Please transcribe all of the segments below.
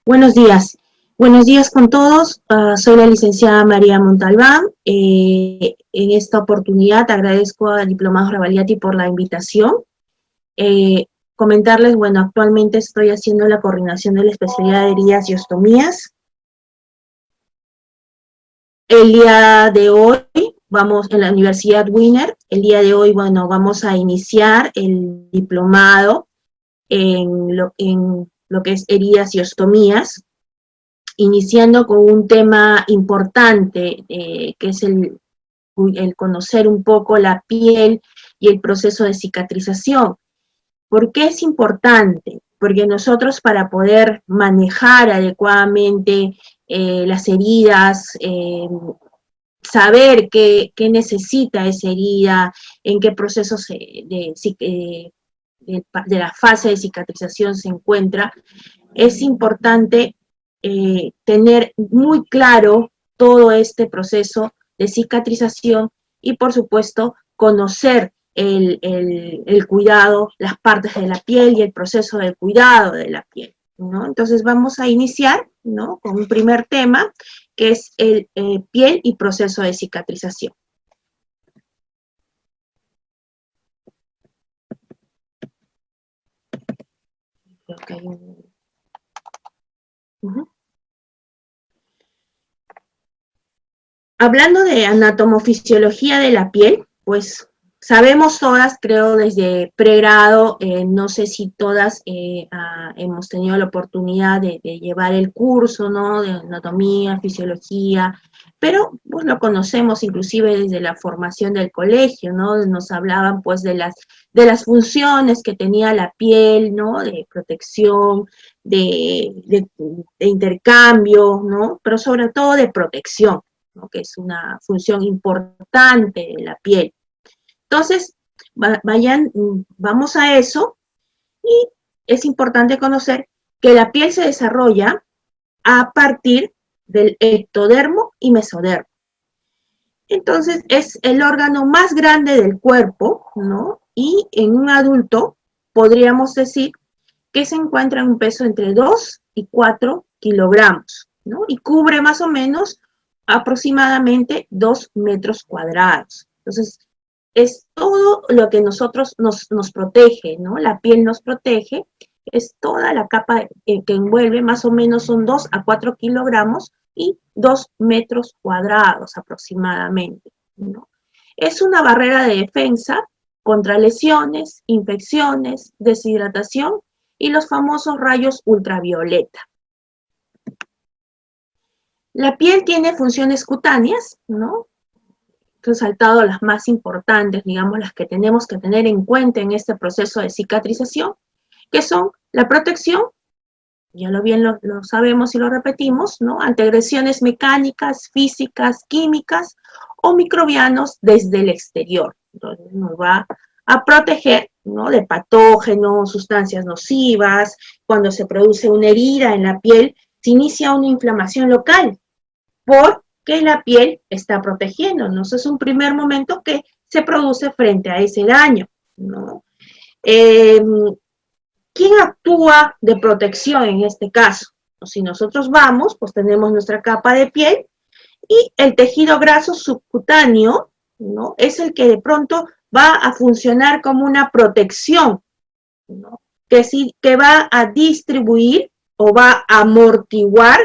Buenos días. Buenos días con todos. Soy la licenciada María Montalbán. En esta oportunidad agradezco al diplomado Ravaliati por la invitación. Comentarles, bueno, actualmente estoy haciendo la coordinación de la especialidad de heridas y ostomías. El día de hoy, vamos en la Universidad Wiener, el día de hoy, bueno, vamos a iniciar el diplomado en lo que es heridas y ostomías, iniciando con un tema importante, que es el conocer un poco la piel y el proceso de cicatrización. ¿Por qué es importante? Porque nosotros, para poder manejar adecuadamente las heridas, saber qué necesita esa herida, en qué proceso de la fase de cicatrización se encuentra, es importante tener muy claro todo este proceso de cicatrización y, por supuesto, conocer el cuidado, las partes de la piel y el proceso del cuidado de la piel, ¿no? Entonces vamos a iniciar, ¿no?, con un primer tema, que es el piel y proceso de cicatrización. Creo que hay un... Hablando de anatomofisiología de la piel, pues sabemos todas, creo desde pregrado, no sé si todas hemos tenido la oportunidad de llevar el curso, ¿no?, de anatomía, fisiología, pero pues lo conocemos inclusive desde la formación del colegio, ¿no? Nos hablaban pues de las funciones que tenía la piel, ¿no?, de protección, de intercambio, ¿no?, pero sobre todo de protección, ¿no?, que es una función importante de la piel. Entonces, vamos a eso, y es importante conocer que la piel se desarrolla a partir del ectodermo y mesodermo. Entonces, es el órgano más grande del cuerpo, ¿no? Y en un adulto podríamos decir que se encuentra en un peso entre 2 y 4 kilogramos, ¿no? Y cubre más o menos aproximadamente 2 metros cuadrados. Entonces, es todo lo que nosotros nos protege, ¿no? La piel nos protege, es toda la capa que envuelve, más o menos son 2 a 4 kilogramos y 2 metros cuadrados aproximadamente, ¿no? Es una barrera de defensa contra lesiones, infecciones, deshidratación y los famosos rayos ultravioleta. La piel tiene funciones cutáneas, ¿no? Resaltado las más importantes, digamos, las que tenemos que tener en cuenta en este proceso de cicatrización, que son la protección, ya lo sabemos y lo repetimos, ¿no?, ante agresiones mecánicas, físicas, químicas o microbianos desde el exterior. Entonces nos va a proteger, ¿no?, de patógenos, sustancias nocivas. Cuando se produce una herida en la piel, se inicia una inflamación local porque la piel está protegiéndonos. Es un primer momento que se produce frente a ese daño, ¿no? ¿Quién actúa de protección en este caso? Si nosotros vamos, pues tenemos nuestra capa de piel y el tejido graso subcutáneo, ¿no?, es el que de pronto va a funcionar como una protección, ¿no?, que va a distribuir o va a amortiguar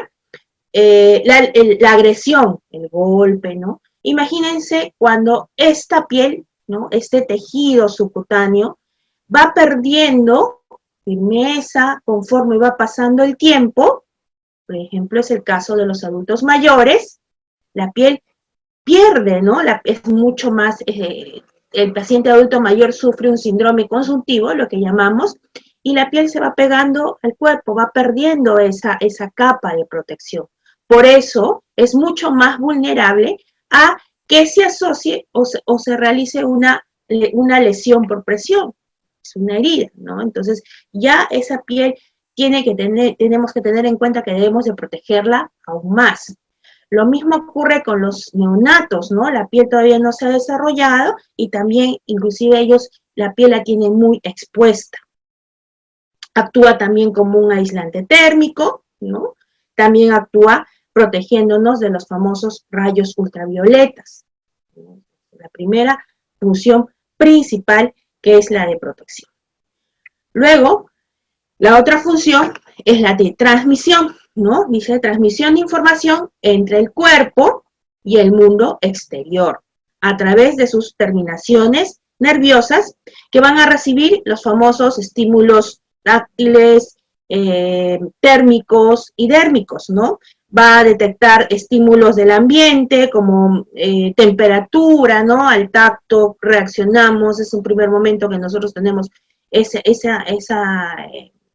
la agresión, el golpe, ¿no? Imagínense cuando esta piel, ¿no?, este tejido subcutáneo, va perdiendo firmeza conforme va pasando el tiempo. Por ejemplo, es el caso de los adultos mayores. La piel pierde, ¿no? Es mucho más, el paciente adulto mayor sufre un síndrome consuntivo, lo que llamamos, y la piel se va pegando al cuerpo, va perdiendo esa capa de protección. Por eso es mucho más vulnerable a que se asocie o se realice una lesión por presión. Es una herida, ¿no? Entonces, ya esa piel tenemos que tener en cuenta que debemos de protegerla aún más. Lo mismo ocurre con los neonatos, ¿no? La piel todavía no se ha desarrollado y también, inclusive ellos, la piel la tienen muy expuesta. Actúa también como un aislante térmico, ¿no? También actúa protegiéndonos de los famosos rayos ultravioletas. La primera función principal, que es la de protección. Luego, la otra función es la de transmisión, ¿no? Dice transmisión de información entre el cuerpo y el mundo exterior, a través de sus terminaciones nerviosas que van a recibir los famosos estímulos táctiles, térmicos y dérmicos, ¿no? Va a detectar estímulos del ambiente como temperatura, ¿no? Al tacto reaccionamos, es un primer momento que nosotros tenemos esa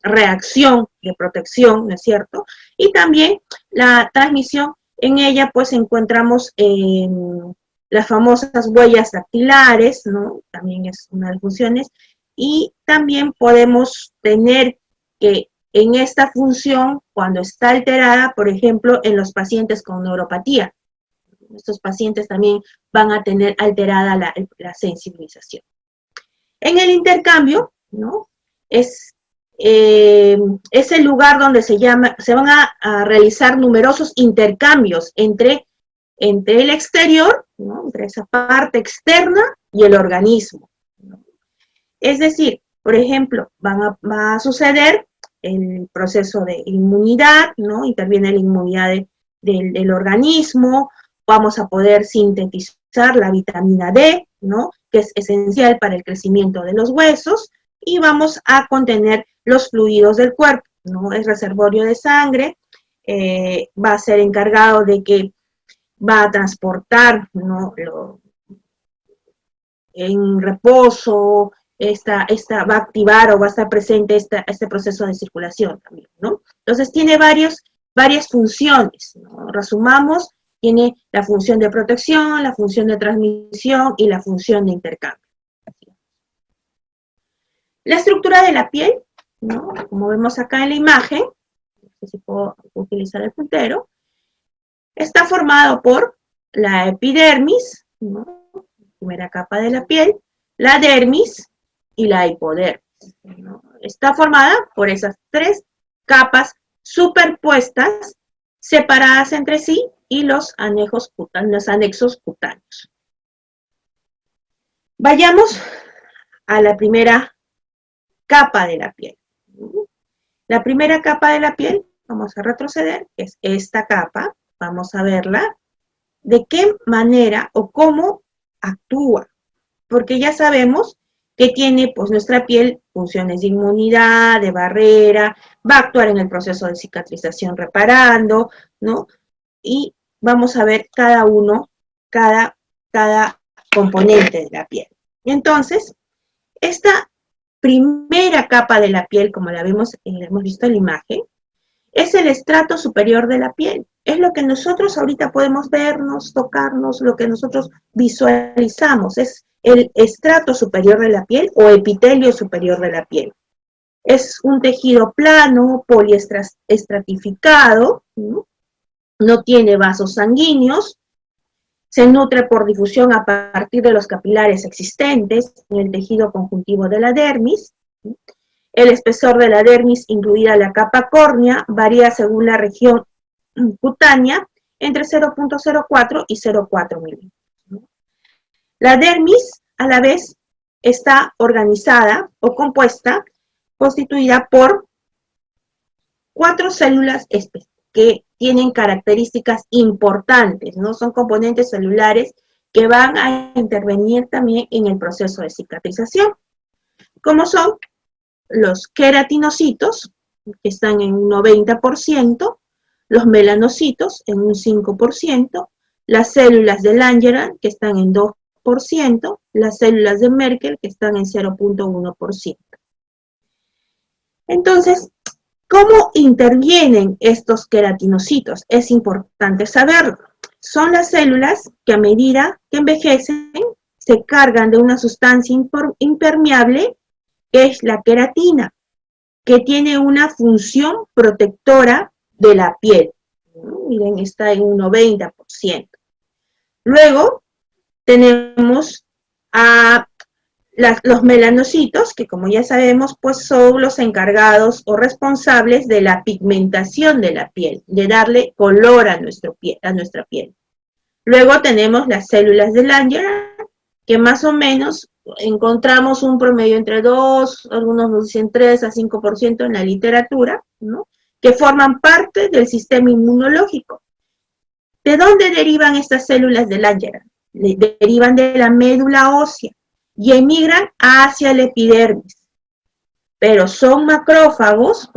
reacción de protección, ¿no es cierto? Y también la transmisión, en ella pues encontramos las famosas huellas dactilares, ¿no? También es una de las funciones, y también podemos tener que en esta función, cuando está alterada, por ejemplo, en los pacientes con neuropatía, estos pacientes también van a tener alterada la sensibilización. En el intercambio, ¿no? Es el lugar donde se van a realizar numerosos intercambios entre el exterior, ¿no? Entre esa parte externa y el organismo, ¿no? Es decir, por ejemplo, va a suceder el proceso de inmunidad, ¿no? Interviene la inmunidad del organismo, vamos a poder sintetizar la vitamina D, ¿no? Que es esencial para el crecimiento de los huesos, y vamos a contener los fluidos del cuerpo, ¿no? Es reservorio de sangre, va a ser encargado de que va a transportar, ¿no? En reposo, va a activar o va a estar presente este proceso de circulación también, ¿no? Entonces tiene varias funciones, ¿no? Resumamos, tiene la función de protección, la función de transmisión y la función de intercambio. La estructura de la piel, ¿no? Como vemos acá en la imagen, no sé si puedo utilizar el puntero, está formado por la epidermis, ¿no? Primera capa de la piel, la dermis y la hipodermis, ¿no? Está formada por esas tres capas superpuestas, separadas entre sí, y los anexos cutáneos. Vayamos a la primera capa de la piel. La primera capa de la piel, vamos a retroceder, es esta capa, vamos a verla, de qué manera o cómo actúa, porque ya sabemos que tiene pues nuestra piel funciones de inmunidad, de barrera, va a actuar en el proceso de cicatrización reparando, ¿no? Y vamos a ver cada componente de la piel. Entonces, esta primera capa de la piel, como la hemos visto en la imagen, es el estrato superior de la piel. Es lo que nosotros ahorita podemos vernos, tocarnos, lo que nosotros visualizamos. Es el estrato superior de la piel o epitelio superior de la piel. Es un tejido plano, poliestratificado, ¿no? No tiene vasos sanguíneos, se nutre por difusión a partir de los capilares existentes en el tejido conjuntivo de la dermis. El espesor de la dermis, incluida la capa córnea, varía según la región cutánea entre 0.04 y 0.4 milímetros. La dermis, a la vez, está organizada o constituida por 4 células que tienen características importantes, ¿no? Son componentes celulares que van a intervenir también en el proceso de cicatrización, como son los queratinocitos, que están en un 90%, los melanocitos en un 5%, las células de Langerhans, que están en 2%, las células de Merkel, que están en 0.1%. Entonces, ¿cómo intervienen estos queratinocitos? Es importante saberlo. Son las células que a medida que envejecen se cargan de una sustancia impermeable, que es la queratina, que tiene una función protectora de la piel. Miren, está en un 90%. Luego tenemos a Los melanocitos, que como ya sabemos, pues son los encargados o responsables de la pigmentación de la piel, de darle color a nuestra piel. Luego tenemos las células de Langerhans, que más o menos encontramos un promedio entre 2, algunos nos dicen 3 a 5% en la literatura, ¿no? Que forman parte del sistema inmunológico. ¿De dónde derivan estas células de Langerhans? Derivan de la médula ósea y emigran hacia el epidermis. Pero son macrófagos,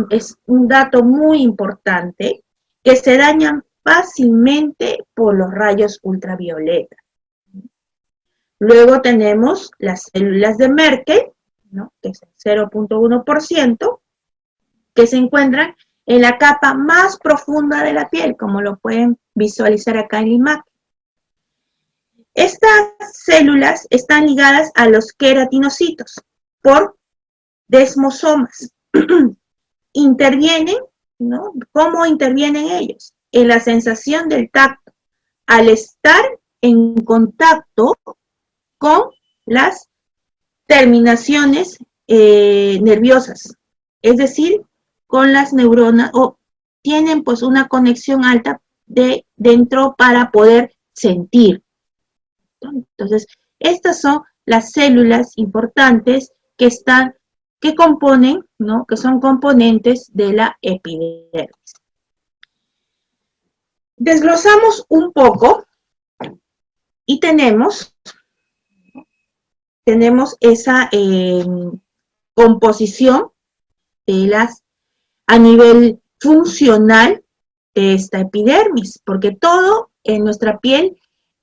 es un dato muy importante, que se dañan fácilmente por los rayos ultravioleta. Luego tenemos las células de Merkel, ¿no? Que es el 0.1%, que se encuentran en la capa más profunda de la piel, como lo pueden visualizar acá en la imagen. Estas células están ligadas a los queratinocitos por desmosomas. Intervienen, ¿no? ¿Cómo intervienen ellos? En la sensación del tacto, al estar en contacto con las terminaciones nerviosas, es decir, con las neuronas, o tienen pues una conexión alta de dentro para poder sentir. Entonces, estas son las células importantes que componen, ¿no? Que son componentes de la epidermis. Desglosamos un poco y tenemos esa composición a nivel funcional de esta epidermis, porque todo en nuestra piel,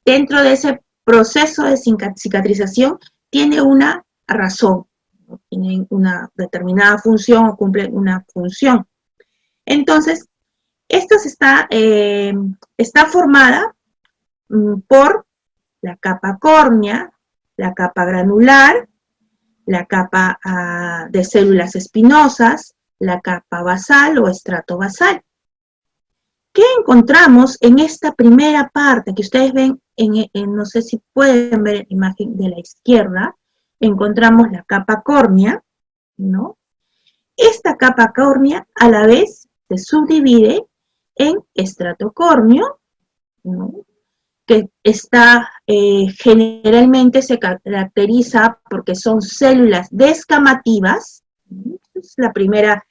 dentro de ese proceso de cicatrización, tiene una razón, ¿no? Tiene una determinada función o cumple una función. Entonces, esta está formada por la capa córnea, la capa granular, la capa de células espinosas, la capa basal o estrato basal. ¿Qué encontramos en esta primera parte que ustedes ven, no sé si pueden ver la imagen de la izquierda? Encontramos la capa córnea, ¿no? Esta capa córnea a la vez se subdivide en estrato córneo, ¿no? Que generalmente se caracteriza porque son células descamativas. Es la primera,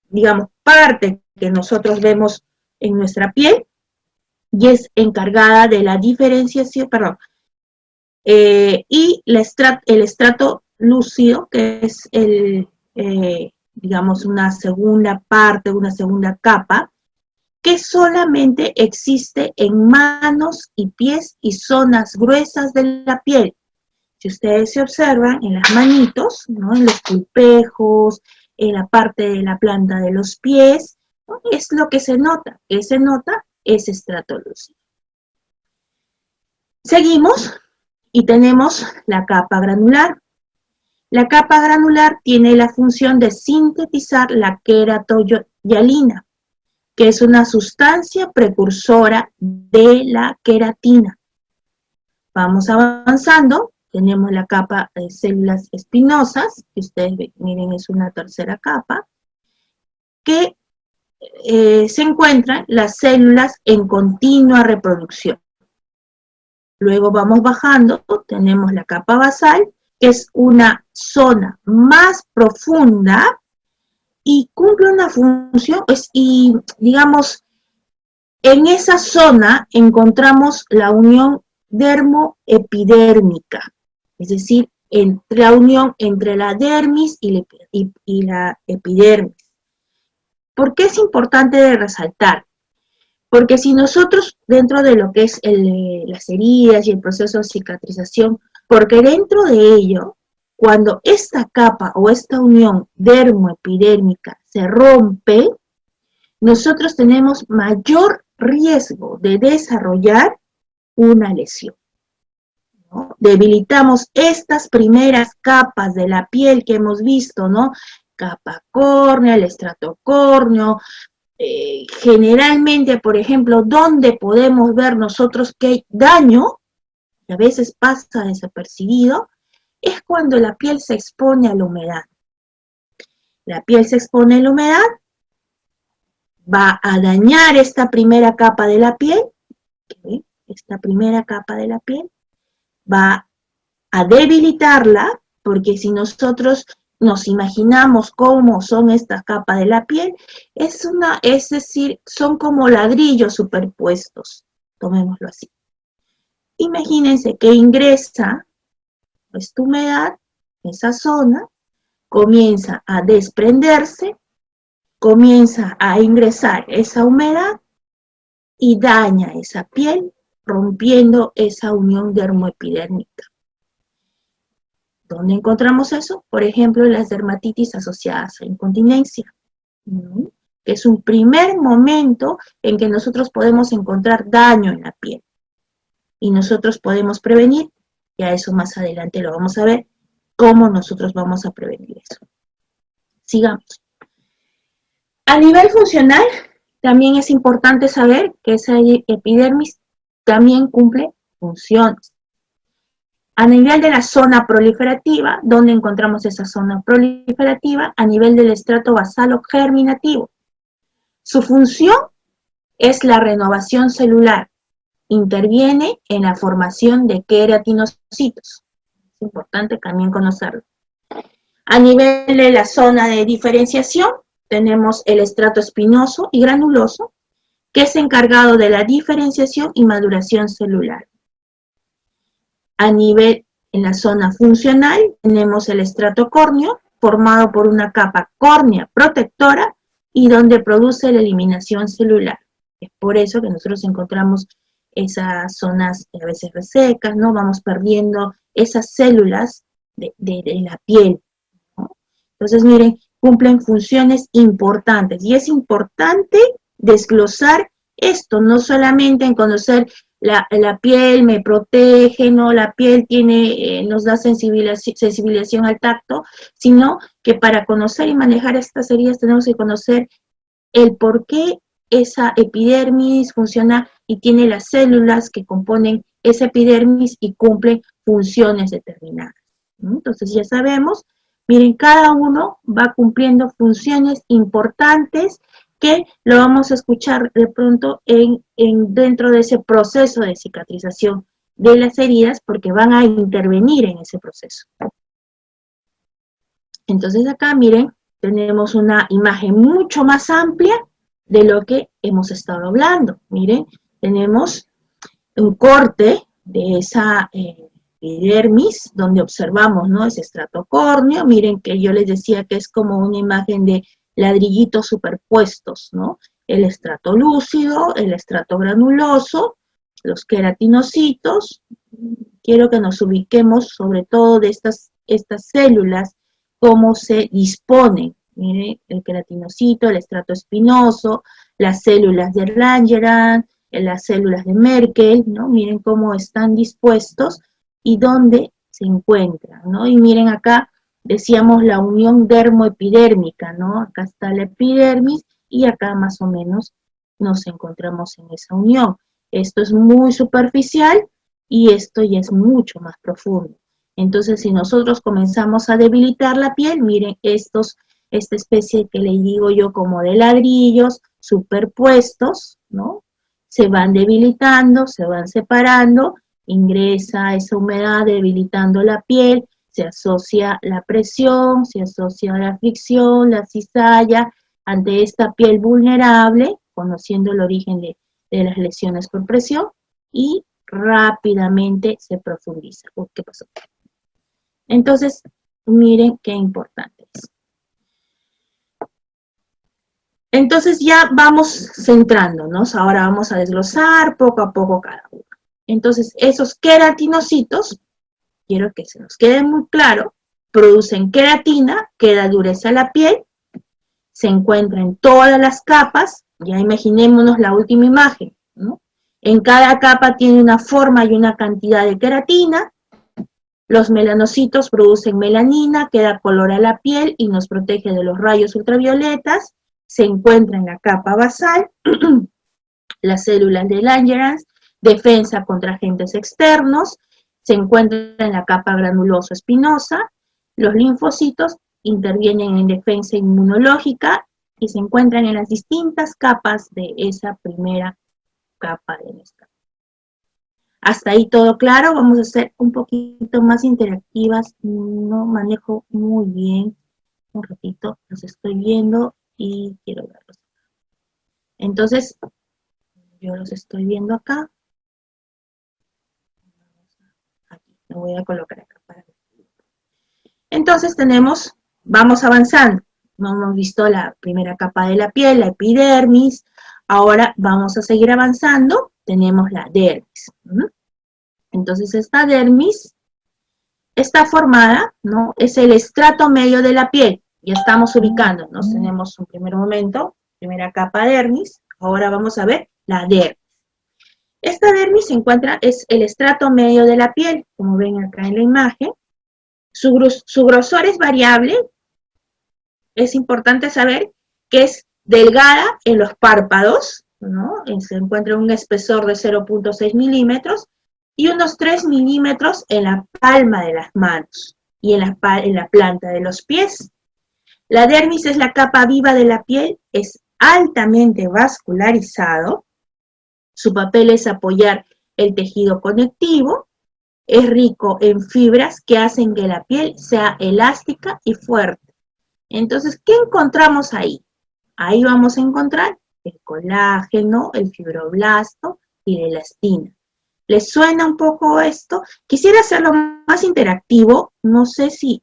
digamos, parte que nosotros vemos en nuestra piel y es encargada de la diferenciación, y el estrato lúcido, que es digamos, una segunda parte, una segunda capa, que solamente existe en manos y pies y zonas gruesas de la piel. Si ustedes se observan en las manitos, ¿no? En los pulpejos, en la parte de la planta de los pies, ¿no? Es lo que se nota. ¿Qué se nota? Es estrato lúcido. Seguimos y tenemos la capa granular. La capa granular tiene la función de sintetizar la queratoyalina, que es una sustancia precursora de la queratina. Vamos avanzando, tenemos la capa de células espinosas, que ustedes miren es una tercera capa, que se encuentran las células en continua reproducción. Luego vamos bajando, tenemos la capa basal, que es una zona más profunda y cumple una función, y digamos, en esa zona encontramos la unión dermoepidérmica, es decir, la unión entre la dermis y la epidermis. ¿Por qué es importante de resaltar? Porque si nosotros, dentro de lo que es las heridas y el proceso de cicatrización, porque dentro de ello, cuando esta capa o esta unión dermoepidérmica se rompe, nosotros tenemos mayor riesgo de desarrollar una lesión, ¿no? Debilitamos estas primeras capas de la piel que hemos visto, ¿no? Capa córnea, el estrato córneo. Generalmente, por ejemplo, donde podemos ver nosotros que hay daño, que a veces pasa desapercibido, es cuando la piel se expone a la humedad. La piel se expone a la humedad, va a dañar esta primera capa de la piel, ¿okay? Esta primera capa de la piel, va a debilitarla, porque si nosotros nos imaginamos cómo son estas capas de la piel, es decir, son como ladrillos superpuestos, tomémoslo así. Imagínense que ingresa esta humedad, esa zona, comienza a desprenderse, comienza a ingresar esa humedad y daña esa piel, rompiendo esa unión dermoepidérmica. ¿Dónde encontramos eso? Por ejemplo, en las dermatitis asociadas a incontinencia, ¿no? Que es un primer momento en que nosotros podemos encontrar daño en la piel. Y nosotros podemos prevenir, y a eso más adelante lo vamos a ver, cómo nosotros vamos a prevenir eso. Sigamos. A nivel funcional, también es importante saber que esa epidermis también cumple funciones. A nivel de la zona proliferativa, ¿dónde encontramos esa zona proliferativa? A nivel del estrato basal germinativo. Su función es la renovación celular. Interviene en la formación de queratinocitos. Es importante también conocerlo. A nivel de la zona de diferenciación, tenemos el estrato espinoso y granuloso, que es encargado de la diferenciación y maduración celular. A nivel, en la zona funcional, tenemos el estrato córneo, formado por una capa córnea protectora y donde produce la eliminación celular. Es por eso que nosotros encontramos esas zonas a veces resecas, ¿no? Vamos perdiendo esas células de la piel, ¿no? Entonces, miren, cumplen funciones importantes. Y es importante desglosar esto, no solamente en conocer la piel me protege, ¿no? La piel tiene, nos da sensibilización al tacto, sino que para conocer y manejar estas heridas tenemos que conocer el por qué esa epidermis funciona y tiene las células que componen esa epidermis y cumplen funciones determinadas. Entonces ya sabemos, miren, cada uno va cumpliendo funciones importantes que lo vamos a escuchar de pronto dentro de ese proceso de cicatrización de las heridas, porque van a intervenir en ese proceso. Entonces acá, miren, tenemos una imagen mucho más amplia de lo que hemos estado hablando. Miren, tenemos un corte de esa epidermis, donde observamos, ¿no? Ese estrato córneo. Miren que yo les decía que es como una imagen de ladrillitos superpuestos, ¿no? El estrato lúcido, el estrato granuloso, los queratinocitos. Quiero que nos ubiquemos sobre todo de estas células, cómo se disponen. Miren, el queratinocito, el estrato espinoso, las células de Langerhans, las células de Merkel, ¿no? Miren cómo están dispuestos y dónde se encuentran, ¿no? Y miren acá, decíamos la unión dermoepidérmica, ¿no? Acá está la epidermis y acá más o menos nos encontramos en esa unión. Esto es muy superficial y esto ya es mucho más profundo. Entonces, si nosotros comenzamos a debilitar la piel, miren esta especie que le digo yo como de ladrillos superpuestos, ¿no? Se van debilitando, se van separando, ingresa esa humedad debilitando la piel, se asocia la presión, se asocia la fricción, la cizalla, ante esta piel vulnerable, conociendo el origen de las lesiones por presión, y rápidamente se profundiza. ¿Qué pasó? Entonces, miren qué importante es. Entonces ya vamos centrándonos, ahora vamos a desglosar poco a poco cada uno. Entonces, esos queratinocitos, quiero que se nos quede muy claro, producen queratina, que da dureza a la piel, se encuentra en todas las capas, ya imaginémonos la última imagen, ¿no? En cada capa tiene una forma y una cantidad de queratina. Los melanocitos producen melanina, que da color a la piel y nos protege de los rayos ultravioletas. Se encuentra en la capa basal, las células de Langerhans, defensa contra agentes externos. se encuentra en la capa granulosa espinosa. Los linfocitos intervienen en defensa inmunológica y se encuentran en las distintas capas de esa primera capa de nuestra. Hasta ahí todo claro. Vamos a ser un poquito más interactivas. No manejo muy bien. Un ratito, los estoy viendo y quiero verlos. Entonces, yo los estoy viendo acá. Aquí, lo voy a colocar acá para ver. Entonces vamos avanzando. No hemos visto la primera capa de la piel, la epidermis. Ahora vamos a seguir avanzando. Tenemos la dermis. Entonces esta dermis está formada, ¿no? Es el estrato medio de la piel. Ya estamos ubicándonos. Tenemos un primer momento, primera capa dermis. Ahora vamos a ver la dermis. Esta dermis es el estrato medio de la piel, como ven acá en la imagen. Su grosor es variable. Es importante saber que es delgada en los párpados, ¿no? Se encuentra un espesor de 0.6 milímetros y unos 3 milímetros en la palma de las manos y en la planta de los pies. La dermis es la capa viva de la piel, es altamente vascularizado. Su papel es apoyar el tejido conectivo. Es rico en fibras que hacen que la piel sea elástica y fuerte. Entonces, ¿qué encontramos ahí? Ahí vamos a encontrar el colágeno, el fibroblasto y la elastina. ¿Les suena un poco esto? Quisiera hacerlo más interactivo. No sé si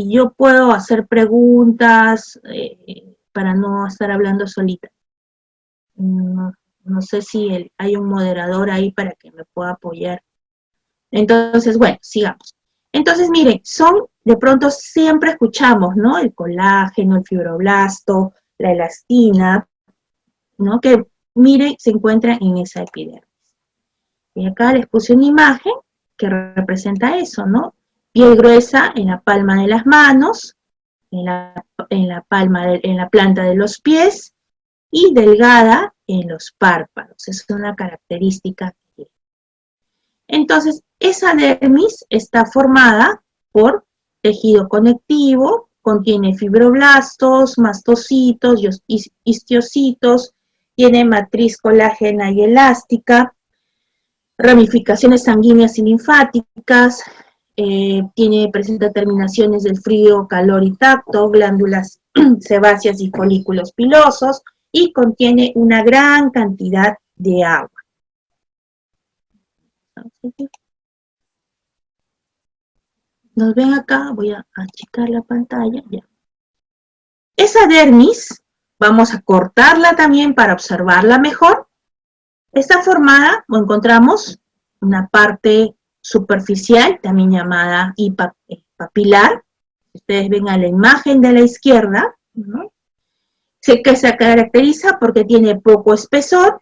yo puedo hacer preguntas para no estar hablando solita. No sé si hay un moderador ahí para que me pueda apoyar. Entonces, bueno, sigamos. Entonces, miren, de pronto siempre escuchamos, ¿no? El colágeno, el fibroblasto, la elastina, ¿no? Que, miren, se encuentra en esa epidermis. Y acá les puse una imagen que representa eso, ¿no? Piel gruesa en la palma de las manos, en la planta de los pies, y delgada en los párpados. Es una característica. Entonces, esa dermis está formada por tejido conectivo, contiene fibroblastos, mastocitos, histiocitos, tiene matriz colágena y elástica, ramificaciones sanguíneas y linfáticas, presenta terminaciones del frío, calor y tacto, glándulas sebáceas y folículos pilosos, y contiene una gran cantidad de agua. ¿Nos ven acá? Voy a achicar la pantalla. Ya. Esa dermis, vamos a cortarla también para observarla mejor. Está formada, o encontramos una parte superficial, también llamada papilar. Ustedes ven a la imagen de la izquierda, ¿no? Que se caracteriza porque tiene poco espesor.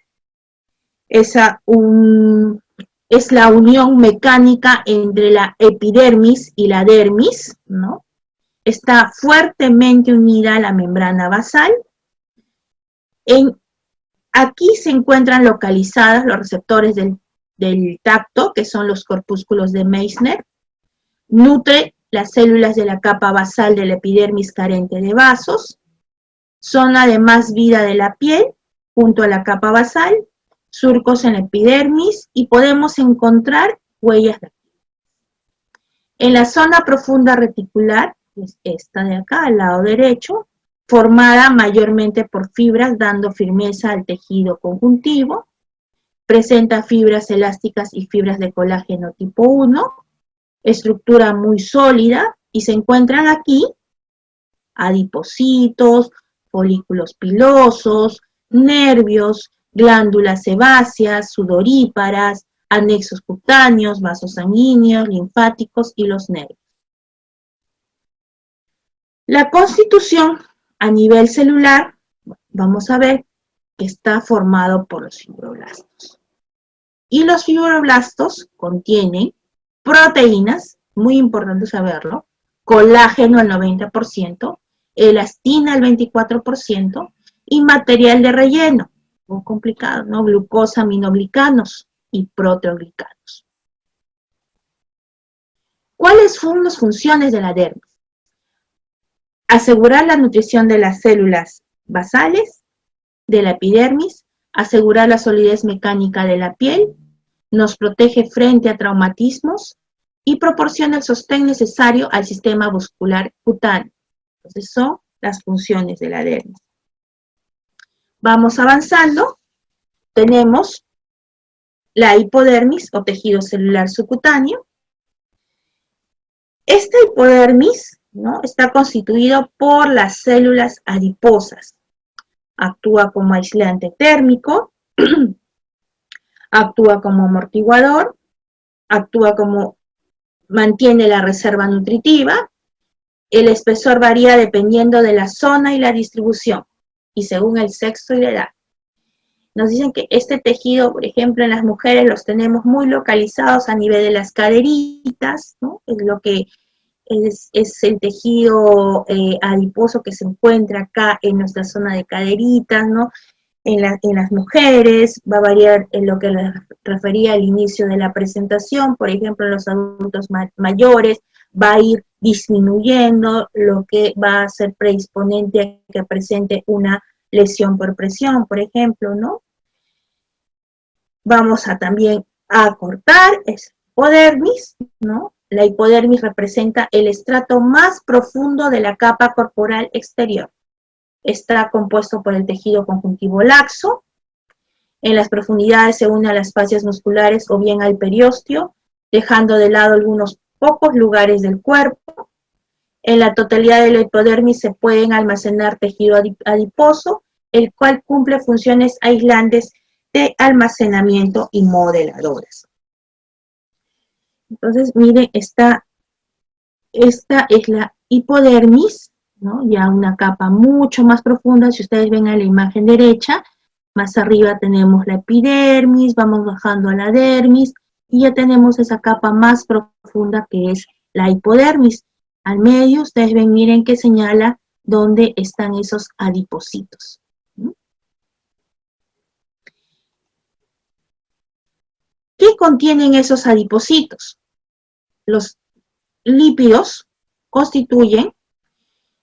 Es la unión mecánica entre la epidermis y la dermis, ¿no? Está fuertemente unida a la membrana basal. Aquí se encuentran localizados los receptores del tacto, que son los corpúsculos de Meissner. Nutre las células de la capa basal de la epidermis carente de vasos. Zona de más vida de la piel, junto a la capa basal, surcos en la epidermis, y podemos encontrar huellas dactilares. En la zona profunda reticular, es esta de acá, al lado derecho, formada mayormente por fibras, dando firmeza al tejido conjuntivo. Presenta fibras elásticas y fibras de colágeno tipo 1, estructura muy sólida, y se encuentran aquí adipocitos, folículos pilosos, nervios, glándulas sebáceas, sudoríparas, anexos cutáneos, vasos sanguíneos, linfáticos y los nervios. La constitución a nivel celular, vamos a ver que está formado por los fibroblastos. Y los fibroblastos contienen proteínas, muy importante saberlo, colágeno al 90%, elastina al 24%, y material de relleno, muy complicado, ¿no? Glucosa, aminoglicanos y proteoglicanos. ¿Cuáles son las funciones de la dermis? Asegurar la nutrición de las células basales, de la epidermis, asegurar la solidez mecánica de la piel, nos protege frente a traumatismos y proporciona el sostén necesario al sistema muscular cutáneo. Entonces son las funciones de la dermis. Vamos avanzando. Tenemos la hipodermis o tejido celular subcutáneo. Esta hipodermis, ¿no?, está constituido por las células adiposas. Actúa como aislante térmico, actúa como amortiguador, actúa como mantiene la reserva nutritiva. El espesor varía dependiendo de la zona y la distribución, y según el sexo y la edad. Nos dicen que este tejido, por ejemplo, en las mujeres los tenemos muy localizados a nivel de las caderitas, ¿no? Es lo que es el tejido adiposo que se encuentra acá en nuestra zona de caderitas, ¿no? En las mujeres va a variar en lo que les refería al inicio de la presentación, por ejemplo, en los adultos mayores va a ir disminuyendo, lo que va a ser predisponente a que presente una lesión por presión, por ejemplo, ¿no? Vamos a también a cortar, es hipodermis, ¿no? La hipodermis representa el estrato más profundo de la capa corporal exterior. Está compuesto por el tejido conjuntivo laxo. En las profundidades se une a las fascias musculares o bien al periósteo, dejando de lado algunos pocos lugares del cuerpo. En la totalidad de la hipodermis se pueden almacenar tejido adiposo, el cual cumple funciones aislantes de almacenamiento y modeladoras. Entonces, miren, esta es la hipodermis, ¿no? Ya una capa mucho más profunda. Si ustedes ven a la imagen derecha, más arriba tenemos la epidermis, vamos bajando a la dermis, y ya tenemos esa capa más profunda que es la hipodermis. Al medio, ustedes ven, miren que señala dónde están esos adipocitos. ¿Qué contienen esos adipocitos? Los lípidos constituyen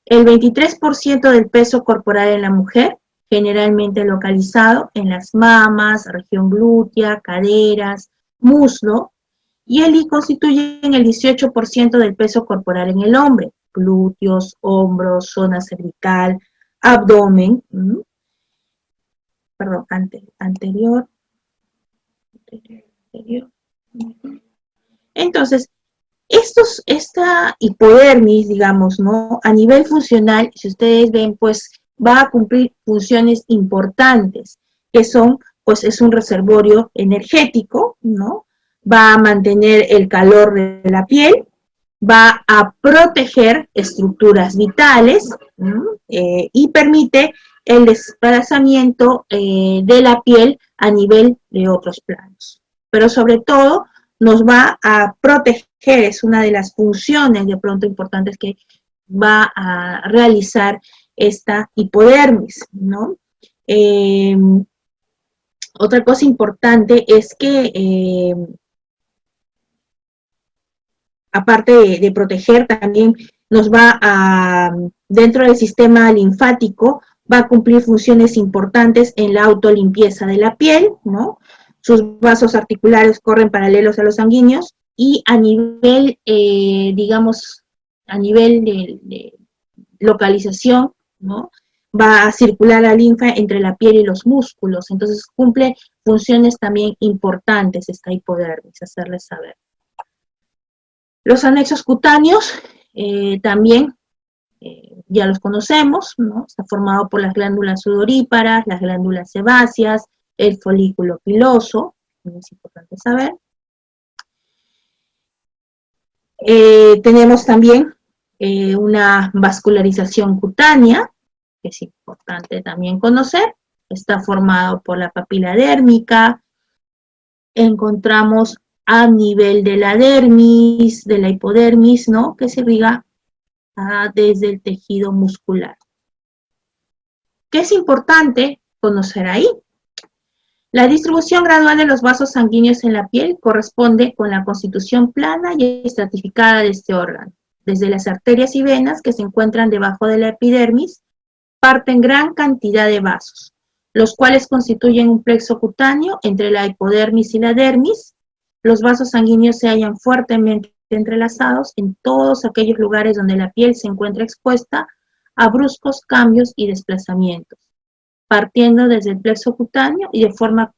el 23% del peso corporal en la mujer, generalmente localizado en las mamas, región glútea, caderas, muslo, y constituyen el 18% del peso corporal en el hombre, glúteos, hombros, zona cervical, abdomen, perdón, anterior. Entonces, esta hipodermis, digamos, ¿no? A nivel funcional, si ustedes ven, pues va a cumplir funciones importantes, que son, pues es un reservorio energético, ¿no? Va a mantener el calor de la piel, va a proteger estructuras vitales, y permite el desplazamiento de la piel a nivel de otros planos. Pero sobre todo, nos va a proteger, es una de las funciones de pronto importantes que va a realizar esta hipodermis, ¿no? Otra cosa importante es que aparte de proteger, también nos va a, dentro del sistema linfático, va a cumplir funciones importantes en la autolimpieza de la piel, ¿no? Sus vasos articulares corren paralelos a los sanguíneos y a nivel, digamos, a nivel de localización, ¿no? Va a circular la linfa entre la piel y los músculos, entonces cumple funciones también importantes esta hipodermis, hacerles saber. Los anexos cutáneos también ya los conocemos, ¿no? Está formado por las glándulas sudoríparas, las glándulas sebáceas, el folículo piloso, es importante saber. Tenemos también una vascularización cutánea, que es importante también conocer. Está formado por la papila dérmica. Encontramos a nivel de la dermis, de la hipodermis, ¿no? Que se irriga desde el tejido muscular. ¿Qué es importante conocer ahí? La distribución gradual de los vasos sanguíneos en la piel corresponde con la constitución plana y estratificada de este órgano. Desde las arterias y venas que se encuentran debajo de la epidermis, parten gran cantidad de vasos, los cuales constituyen un plexo cutáneo entre la hipodermis y la dermis. Los vasos sanguíneos se hallan fuertemente entrelazados en todos aquellos lugares donde la piel se encuentra expuesta a bruscos cambios y desplazamientos, partiendo desde el plexo cutáneo y de forma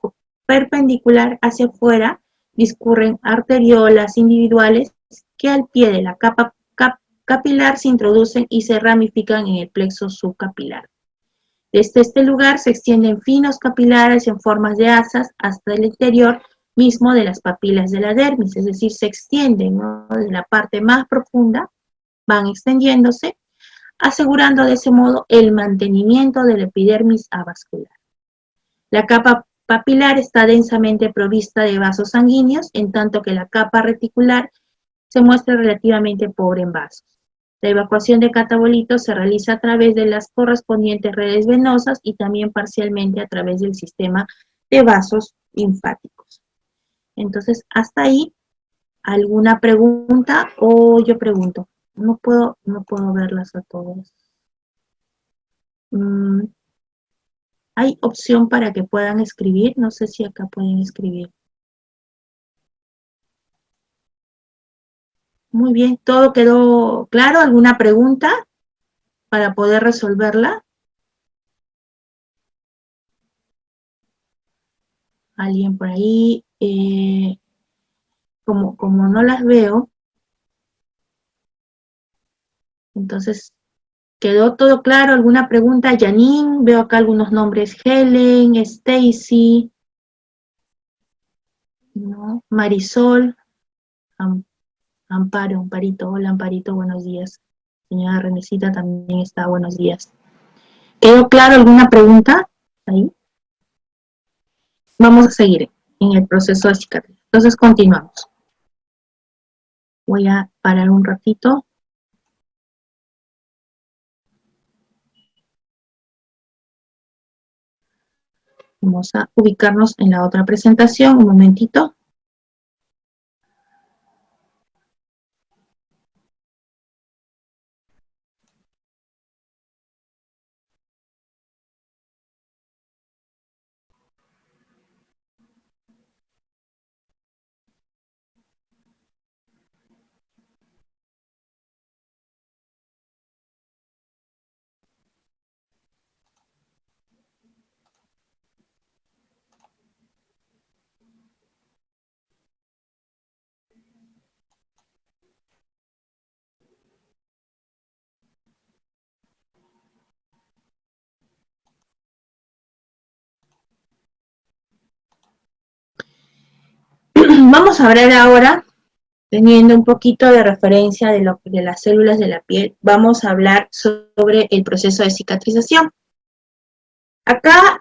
perpendicular hacia afuera discurren arteriolas individuales que al pie de la capa capilar se introducen y se ramifican en el plexo subcapilar. Desde este lugar se extienden finos capilares en formas de asas hasta el interior mismo de las papilas de la dermis, es decir, se extienden, ¿no? De la parte más profunda, van extendiéndose, asegurando de ese modo el mantenimiento de la epidermis avascular. La capa papilar está densamente provista de vasos sanguíneos, en tanto que la capa reticular se muestra relativamente pobre en vasos. La evacuación de catabolitos se realiza a través de las correspondientes redes venosas y también parcialmente a través del sistema de vasos linfáticos. Entonces, hasta ahí, ¿alguna pregunta o yo pregunto? No puedo verlas a todas. ¿Hay opción para que puedan escribir? No sé si acá pueden escribir. Muy bien, ¿todo quedó claro? ¿Alguna pregunta para poder resolverla? ¿Alguien por ahí? Como no las veo, entonces, ¿quedó todo claro? ¿Alguna pregunta? Janine, veo acá algunos nombres. Helen, Stacy, ¿no? Marisol, Amparo, Amparito, hola Amparito, buenos días. Señora Renecita también está, buenos días. ¿Quedó claro alguna pregunta? Ahí. Vamos a seguir en el proceso de cicatriz. Entonces continuamos. Voy a parar un ratito. Vamos a ubicarnos en la otra presentación, un momentito. Vamos a hablar ahora, teniendo un poquito de referencia de las células de la piel, vamos a hablar sobre el proceso de cicatrización. Acá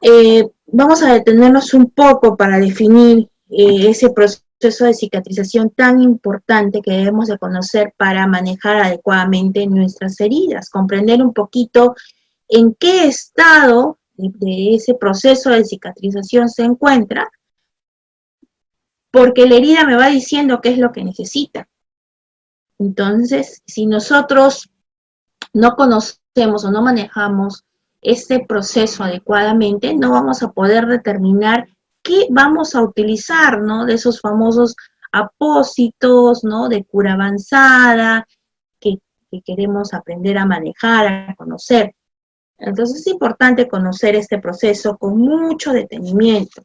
vamos a detenernos un poco para definir ese proceso de cicatrización tan importante que debemos de conocer para manejar adecuadamente nuestras heridas, comprender un poquito en qué estado de ese proceso de cicatrización se encuentra, porque la herida me va diciendo qué es lo que necesita. Entonces, si nosotros no conocemos o no manejamos este proceso adecuadamente, no vamos a poder determinar qué vamos a utilizar, ¿no? De esos famosos apósitos, ¿no? De cura avanzada, que queremos aprender a manejar, a conocer. Entonces es importante conocer este proceso con mucho detenimiento.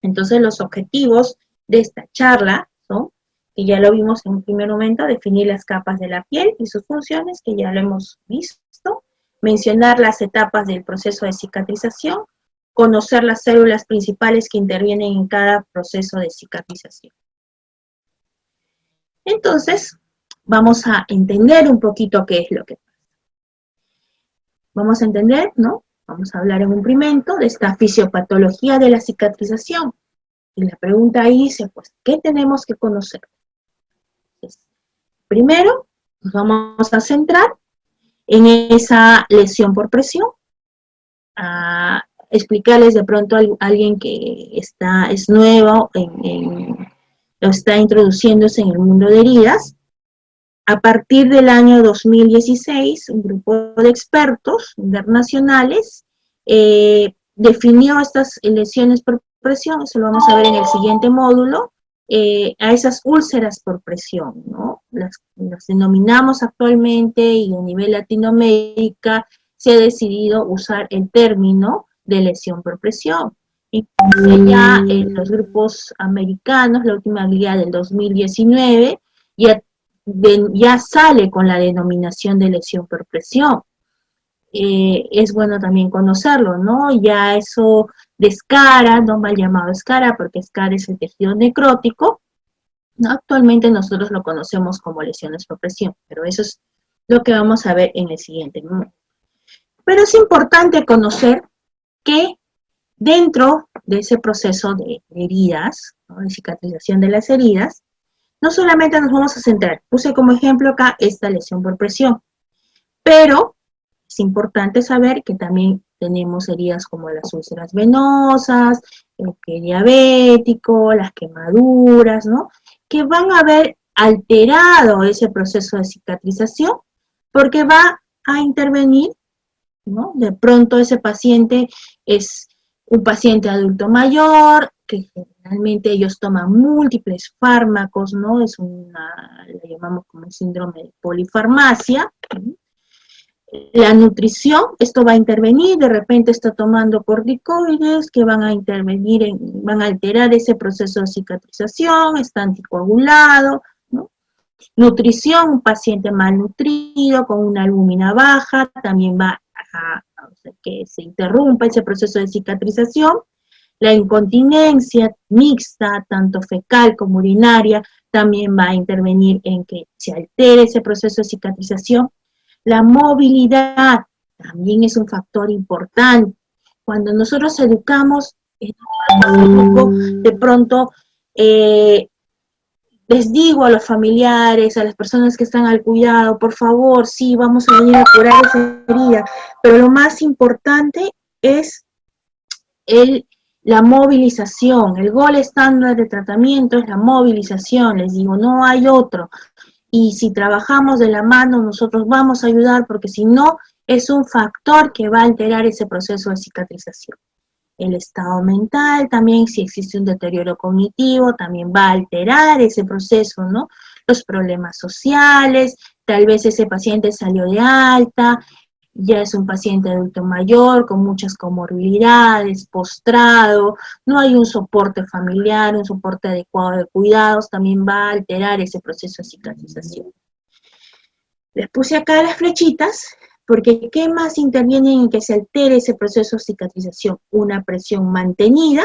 Entonces los objetivos de esta charla son, que ya lo vimos en un primer momento, definir las capas de la piel y sus funciones, que ya lo hemos visto, mencionar las etapas del proceso de cicatrización, conocer las células principales que intervienen en cada proceso de cicatrización. Entonces, vamos a entender un poquito qué es lo que pasa. Vamos a entender, ¿no? Vamos a hablar en un primero de esta fisiopatología de la cicatrización. Y la pregunta ahí dice, pues, ¿qué tenemos que conocer? Entonces, primero, nos vamos a centrar en esa lesión por presión. explicarles de pronto a alguien que es nuevo, está introduciéndose en el mundo de heridas. A partir del año 2016, un grupo de expertos internacionales definió estas lesiones por presión, eso lo vamos a ver en el siguiente módulo, a esas úlceras por presión, ¿no? Las denominamos actualmente y a nivel Latinoamérica se ha decidido usar el término de lesión por presión. Incluso ya en los grupos americanos, la última guía del 2019, ya sale con la denominación de lesión por presión. Es bueno también conocerlo, ¿no? Ya eso de SCARA, no mal llamado SCARA, porque SCARA es el tejido necrótico, ¿no? Actualmente nosotros lo conocemos como lesiones por presión, pero eso es lo que vamos a ver en el siguiente módulo. Pero es importante conocer que dentro de ese proceso de heridas, ¿no? De cicatrización de las heridas, no solamente nos vamos a centrar, puse como ejemplo acá esta lesión por presión, pero es importante saber que también tenemos heridas como las úlceras venosas, el pie diabético, las quemaduras, ¿no? Que van a haber alterado ese proceso de cicatrización porque va a intervenir, ¿no? De pronto ese paciente es un paciente adulto mayor, que generalmente ellos toman múltiples fármacos, ¿no? La llamamos como un síndrome de polifarmacia. ¿Sí? La nutrición, esto va a intervenir, de repente está tomando corticoides que van a intervenir, van a alterar ese proceso de cicatrización, está anticoagulado, ¿no? Nutrición, un paciente malnutrido con una albúmina baja, también va a hacer que se interrumpa ese proceso de cicatrización. La incontinencia mixta, tanto fecal como urinaria, también va a intervenir en que se altere ese proceso de cicatrización. La movilidad también es un factor importante. Cuando nosotros educamos en un grupo, de pronto les digo a los familiares, a las personas que están al cuidado, por favor, sí, vamos a venir a curar esa herida, pero lo más importante es la movilización. El gol estándar de tratamiento es la movilización, les digo, no hay otro. Y si trabajamos de la mano, nosotros vamos a ayudar, porque si no, es un factor que va a alterar ese proceso de cicatrización. El estado mental también, si existe un deterioro cognitivo, también va a alterar ese proceso, ¿no? Los problemas sociales, tal vez ese paciente salió de alta, ya es un paciente adulto mayor con muchas comorbilidades, postrado, no hay un soporte familiar, un soporte adecuado de cuidados, también va a alterar ese proceso de cicatrización. Les puse acá las flechitas, porque ¿qué más interviene en que se altere ese proceso de cicatrización? Una presión mantenida,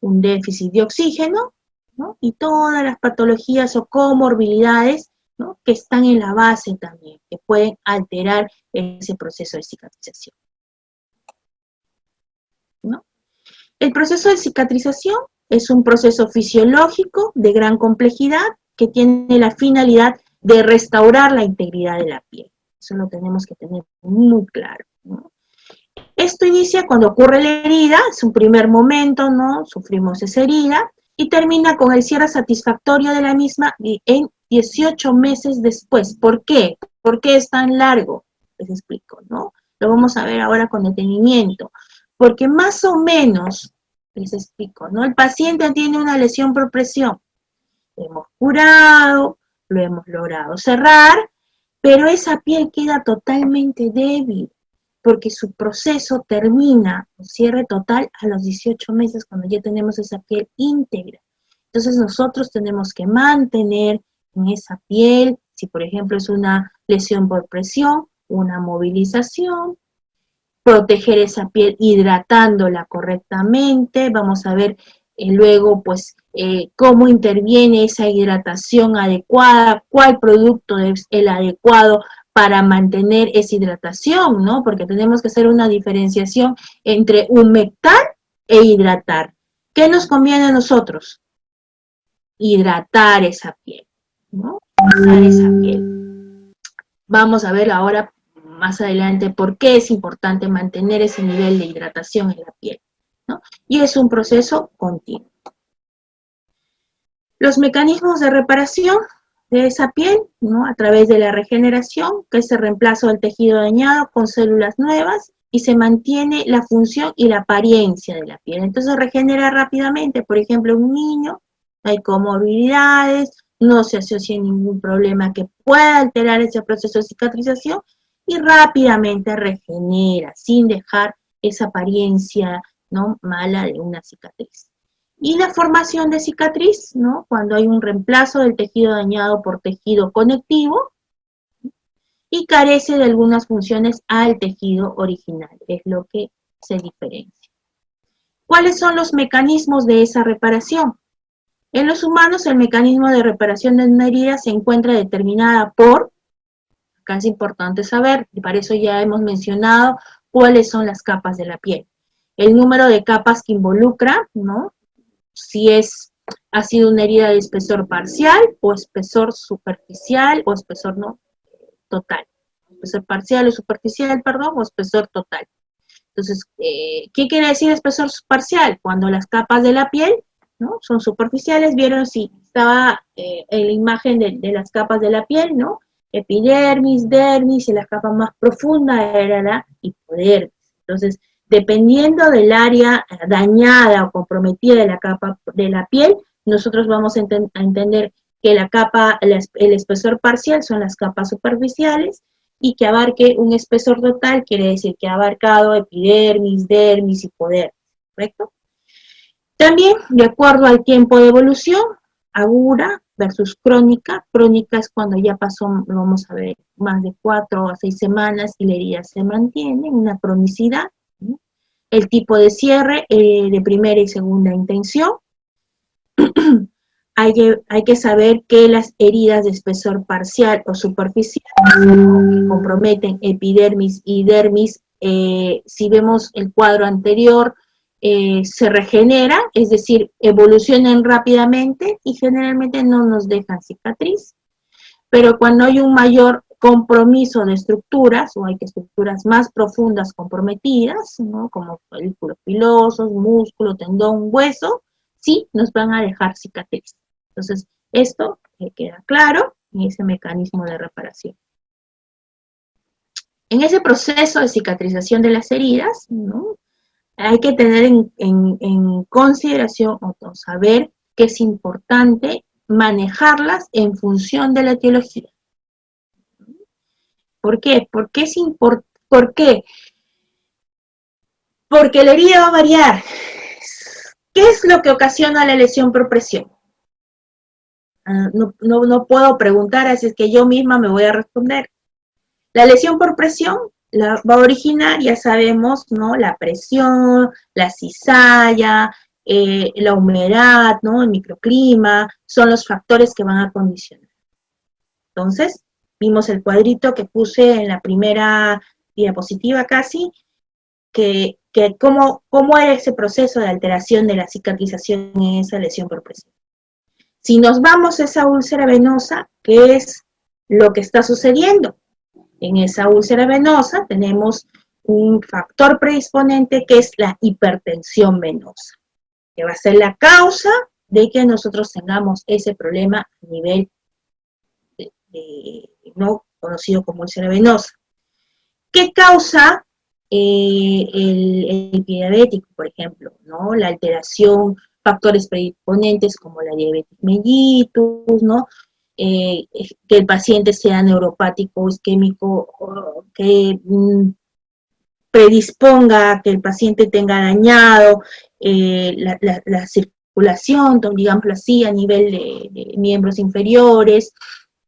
un déficit de oxígeno, ¿no? Y todas las patologías o comorbilidades, ¿no? Que están en la base también, que pueden alterar ese proceso de cicatrización, ¿no? El proceso de cicatrización es un proceso fisiológico de gran complejidad que tiene la finalidad de restaurar la integridad de la piel. Eso lo tenemos que tener muy claro, ¿no? Esto inicia cuando ocurre la herida, es un primer momento, ¿no? Sufrimos esa herida, y termina con el cierre satisfactorio de la misma en 18 meses después. ¿Por qué? ¿Por qué es tan largo? Les explico, ¿no? Lo vamos a ver ahora con detenimiento. Porque más o menos, les explico, ¿no? El paciente tiene una lesión por presión. Lo hemos curado, lo hemos logrado cerrar, pero esa piel queda totalmente débil, porque su proceso termina, el cierre total, a los 18 meses, cuando ya tenemos esa piel íntegra. Entonces nosotros tenemos que mantener en esa piel, si por ejemplo es una lesión por presión, una movilización, proteger esa piel hidratándola correctamente. Vamos a ver luego pues cómo interviene esa hidratación adecuada, cuál producto es el adecuado para mantener esa hidratación, ¿no? Porque tenemos que hacer una diferenciación entre humectar e hidratar. ¿Qué nos conviene a nosotros? Hidratar esa piel, ¿no? Hidratar esa piel. Vamos a ver ahora más adelante por qué es importante mantener ese nivel de hidratación en la piel, ¿no? Y es un proceso continuo. Los mecanismos de reparación de esa piel, ¿no? A través de la regeneración, que es el reemplazo del tejido dañado con células nuevas, y se mantiene la función y la apariencia de la piel. Entonces regenera rápidamente, por ejemplo, un niño, no hay comorbilidades, no se asocia ningún problema que pueda alterar ese proceso de cicatrización, y rápidamente regenera, sin dejar esa apariencia, ¿no?, mala de una cicatriz. Y la formación de cicatriz, ¿no?, cuando hay un reemplazo del tejido dañado por tejido conectivo y carece de algunas funciones al tejido original, es lo que se diferencia. ¿Cuáles son los mecanismos de esa reparación? En los humanos el mecanismo de reparación de una herida se encuentra determinada por, acá es importante saber, y para eso ya hemos mencionado cuáles son las capas de la piel. El número de capas que involucra, ¿no?, si ha sido una herida de espesor parcial, o espesor superficial, o espesor no total. Espesor parcial o superficial, perdón, o espesor total. Entonces, ¿qué quiere decir espesor parcial? Cuando las capas de la piel, ¿no?, son superficiales. Vieron si estaba en la imagen de las capas de la piel, ¿no? Epidermis, dermis, y la capa más profunda era la hipodermis. Entonces, dependiendo del área dañada o comprometida de la capa de la piel, nosotros vamos a entender que la capa, el espesor parcial son las capas superficiales, y que abarque un espesor total quiere decir que ha abarcado epidermis, dermis, hipodermis, ¿correcto? También, de acuerdo al tiempo de evolución, aguda versus crónica. Crónica es cuando ya pasó, vamos a ver, más de 4 a 6 semanas y la herida se mantiene, una cronicidad, ¿no? El tipo de cierre, de primera y segunda intención. Hay que saber que las heridas de espesor parcial o superficial que comprometen epidermis y dermis, si vemos el cuadro anterior, se regenera, es decir, evolucionan rápidamente y generalmente no nos dejan cicatriz. Pero cuando hay un mayor compromiso de estructuras, o hay estructuras más profundas comprometidas, ¿no?, como folículos pilosos, músculo, tendón, hueso, sí nos van a dejar cicatriz. Entonces, esto queda claro en ese mecanismo de reparación. En ese proceso de cicatrización de las heridas, ¿no?, hay que tener en consideración o saber que es importante manejarlas en función de la etiología. ¿Por qué? ¿Por qué es importante? ¿Por qué? Porque la herida va a variar. ¿Qué es lo que ocasiona la lesión por presión? No puedo preguntar, así es que yo misma me voy a responder. La lesión por presión va a originar, ya sabemos, ¿no?, la presión, la cizalla, la humedad, ¿no?, el microclima, son los factores que van a condicionar. Entonces, vimos el cuadrito que puse en la primera diapositiva casi, que cómo era ese proceso de alteración de la cicatrización en esa lesión por presión. Si nos vamos a esa úlcera venosa, ¿qué es lo que está sucediendo? En esa úlcera venosa tenemos un factor predisponente que es la hipertensión venosa, que va a ser la causa de que nosotros tengamos ese problema a nivel no conocido como úlcera venosa. ¿Qué causa el pie diabético, por ejemplo, ¿no? La alteración, factores predisponentes como la diabetes mellitus, ¿no? Que el paciente sea neuropático o isquémico, que predisponga a que el paciente tenga dañado la circulación, digamos así, a nivel de miembros inferiores,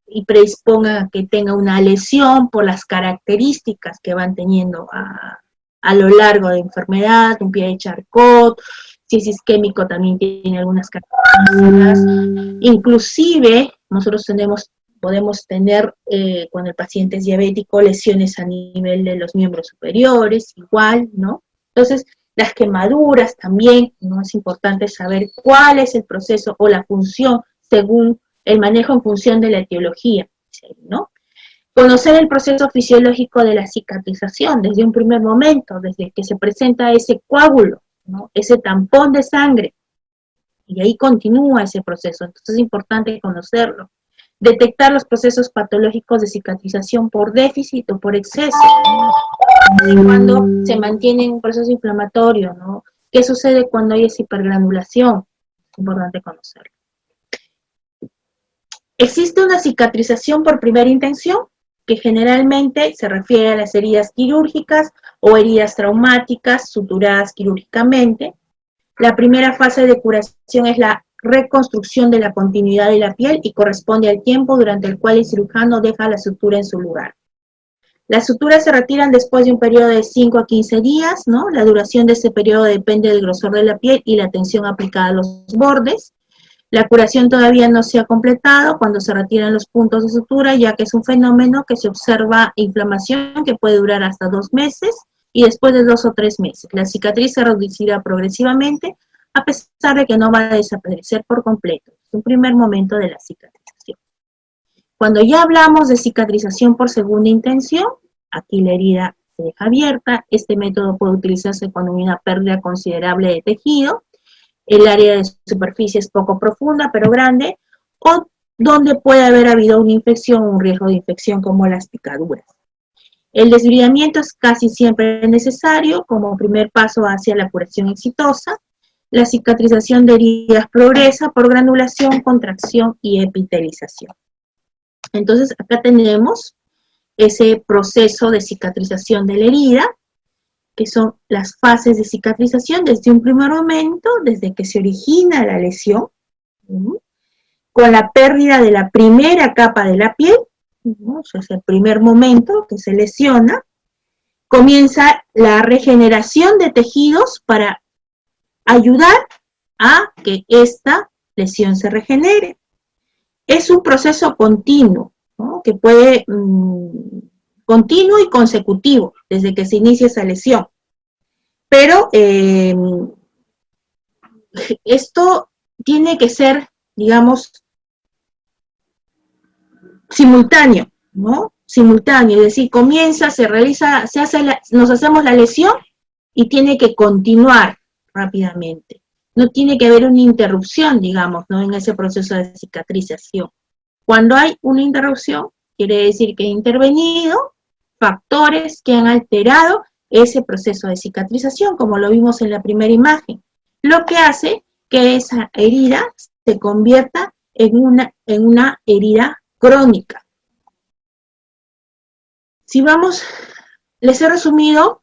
y predisponga a que tenga una lesión por las características que van teniendo a lo largo de enfermedad, un pie de Charcot. Si es isquémico también tiene algunas características. Inclusive nosotros podemos tener, cuando el paciente es diabético, lesiones a nivel de los miembros superiores, igual, ¿no? Entonces, las quemaduras también, ¿no? Es importante saber cuál es el proceso o la función según el manejo en función de la etiología, ¿no? Conocer el proceso fisiológico de la cicatrización desde un primer momento, desde que se presenta ese coágulo, ¿no? Ese tampón de sangre, y ahí continúa ese proceso, entonces es importante conocerlo. Detectar los procesos patológicos de cicatrización por déficit o por exceso, y cuando se mantiene un proceso inflamatorio, ¿no? ¿Qué sucede cuando hay esa hipergranulación? Es importante conocerlo. Existe una cicatrización por primera intención, que generalmente se refiere a las heridas quirúrgicas o heridas traumáticas suturadas quirúrgicamente. La primera fase de curación es la reconstrucción de la continuidad de la piel y corresponde al tiempo durante el cual el cirujano deja la sutura en su lugar. Las suturas se retiran después de un periodo de 5 a 15 días, ¿no? La duración de ese periodo depende del grosor de la piel y la tensión aplicada a los bordes. La curación todavía no se ha completado cuando se retiran los puntos de sutura, ya que es un fenómeno que se observa inflamación que puede durar hasta 2 meses y después de 2 o 3 meses. La cicatriz se reducirá progresivamente a pesar de que no va a desaparecer por completo. Es un primer momento de la cicatrización. Cuando ya hablamos de cicatrización por segunda intención, aquí la herida se deja abierta. Este método puede utilizarse cuando hay una pérdida considerable de tejido, el área de superficie es poco profunda pero grande, o donde puede haber habido una infección o un riesgo de infección como las picaduras. El desbridamiento es casi siempre necesario como primer paso hacia la curación exitosa. La cicatrización de heridas progresa por granulación, contracción y epitelización. Entonces acá tenemos ese proceso de cicatrización de la herida, que son las fases de cicatrización desde un primer momento, desde que se origina la lesión, con la pérdida de la primera capa de la piel, ese es el primer momento que se lesiona, comienza la regeneración de tejidos para ayudar a que esta lesión se regenere. Es un proceso continuo, ¿no? Que puede, continuo y consecutivo, desde que se inicia esa lesión. Pero esto tiene que ser, digamos, simultáneo, ¿no? Simultáneo, es decir, comienza, se realiza, nos hacemos la lesión y tiene que continuar rápidamente. No tiene que haber una interrupción, digamos, ¿no? En ese proceso de cicatrización. Cuando hay una interrupción, quiere decir que ha intervenido factores que han alterado ese proceso de cicatrización, como lo vimos en la primera imagen, lo que hace que esa herida se convierta en una herida crónica. Si vamos, les he resumido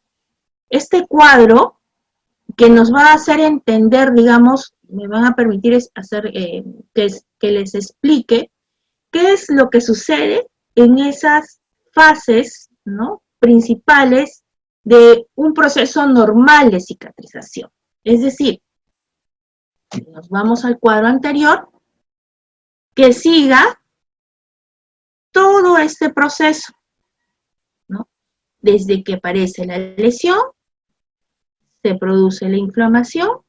este cuadro que nos va a hacer entender, digamos, me van a permitir hacer que les explique qué es lo que sucede en esas fases, ¿no?, principales de un proceso normal de cicatrización. Es decir, nos vamos al cuadro anterior, que siga todo este proceso, ¿no? Desde que aparece la lesión, se produce la inflamación,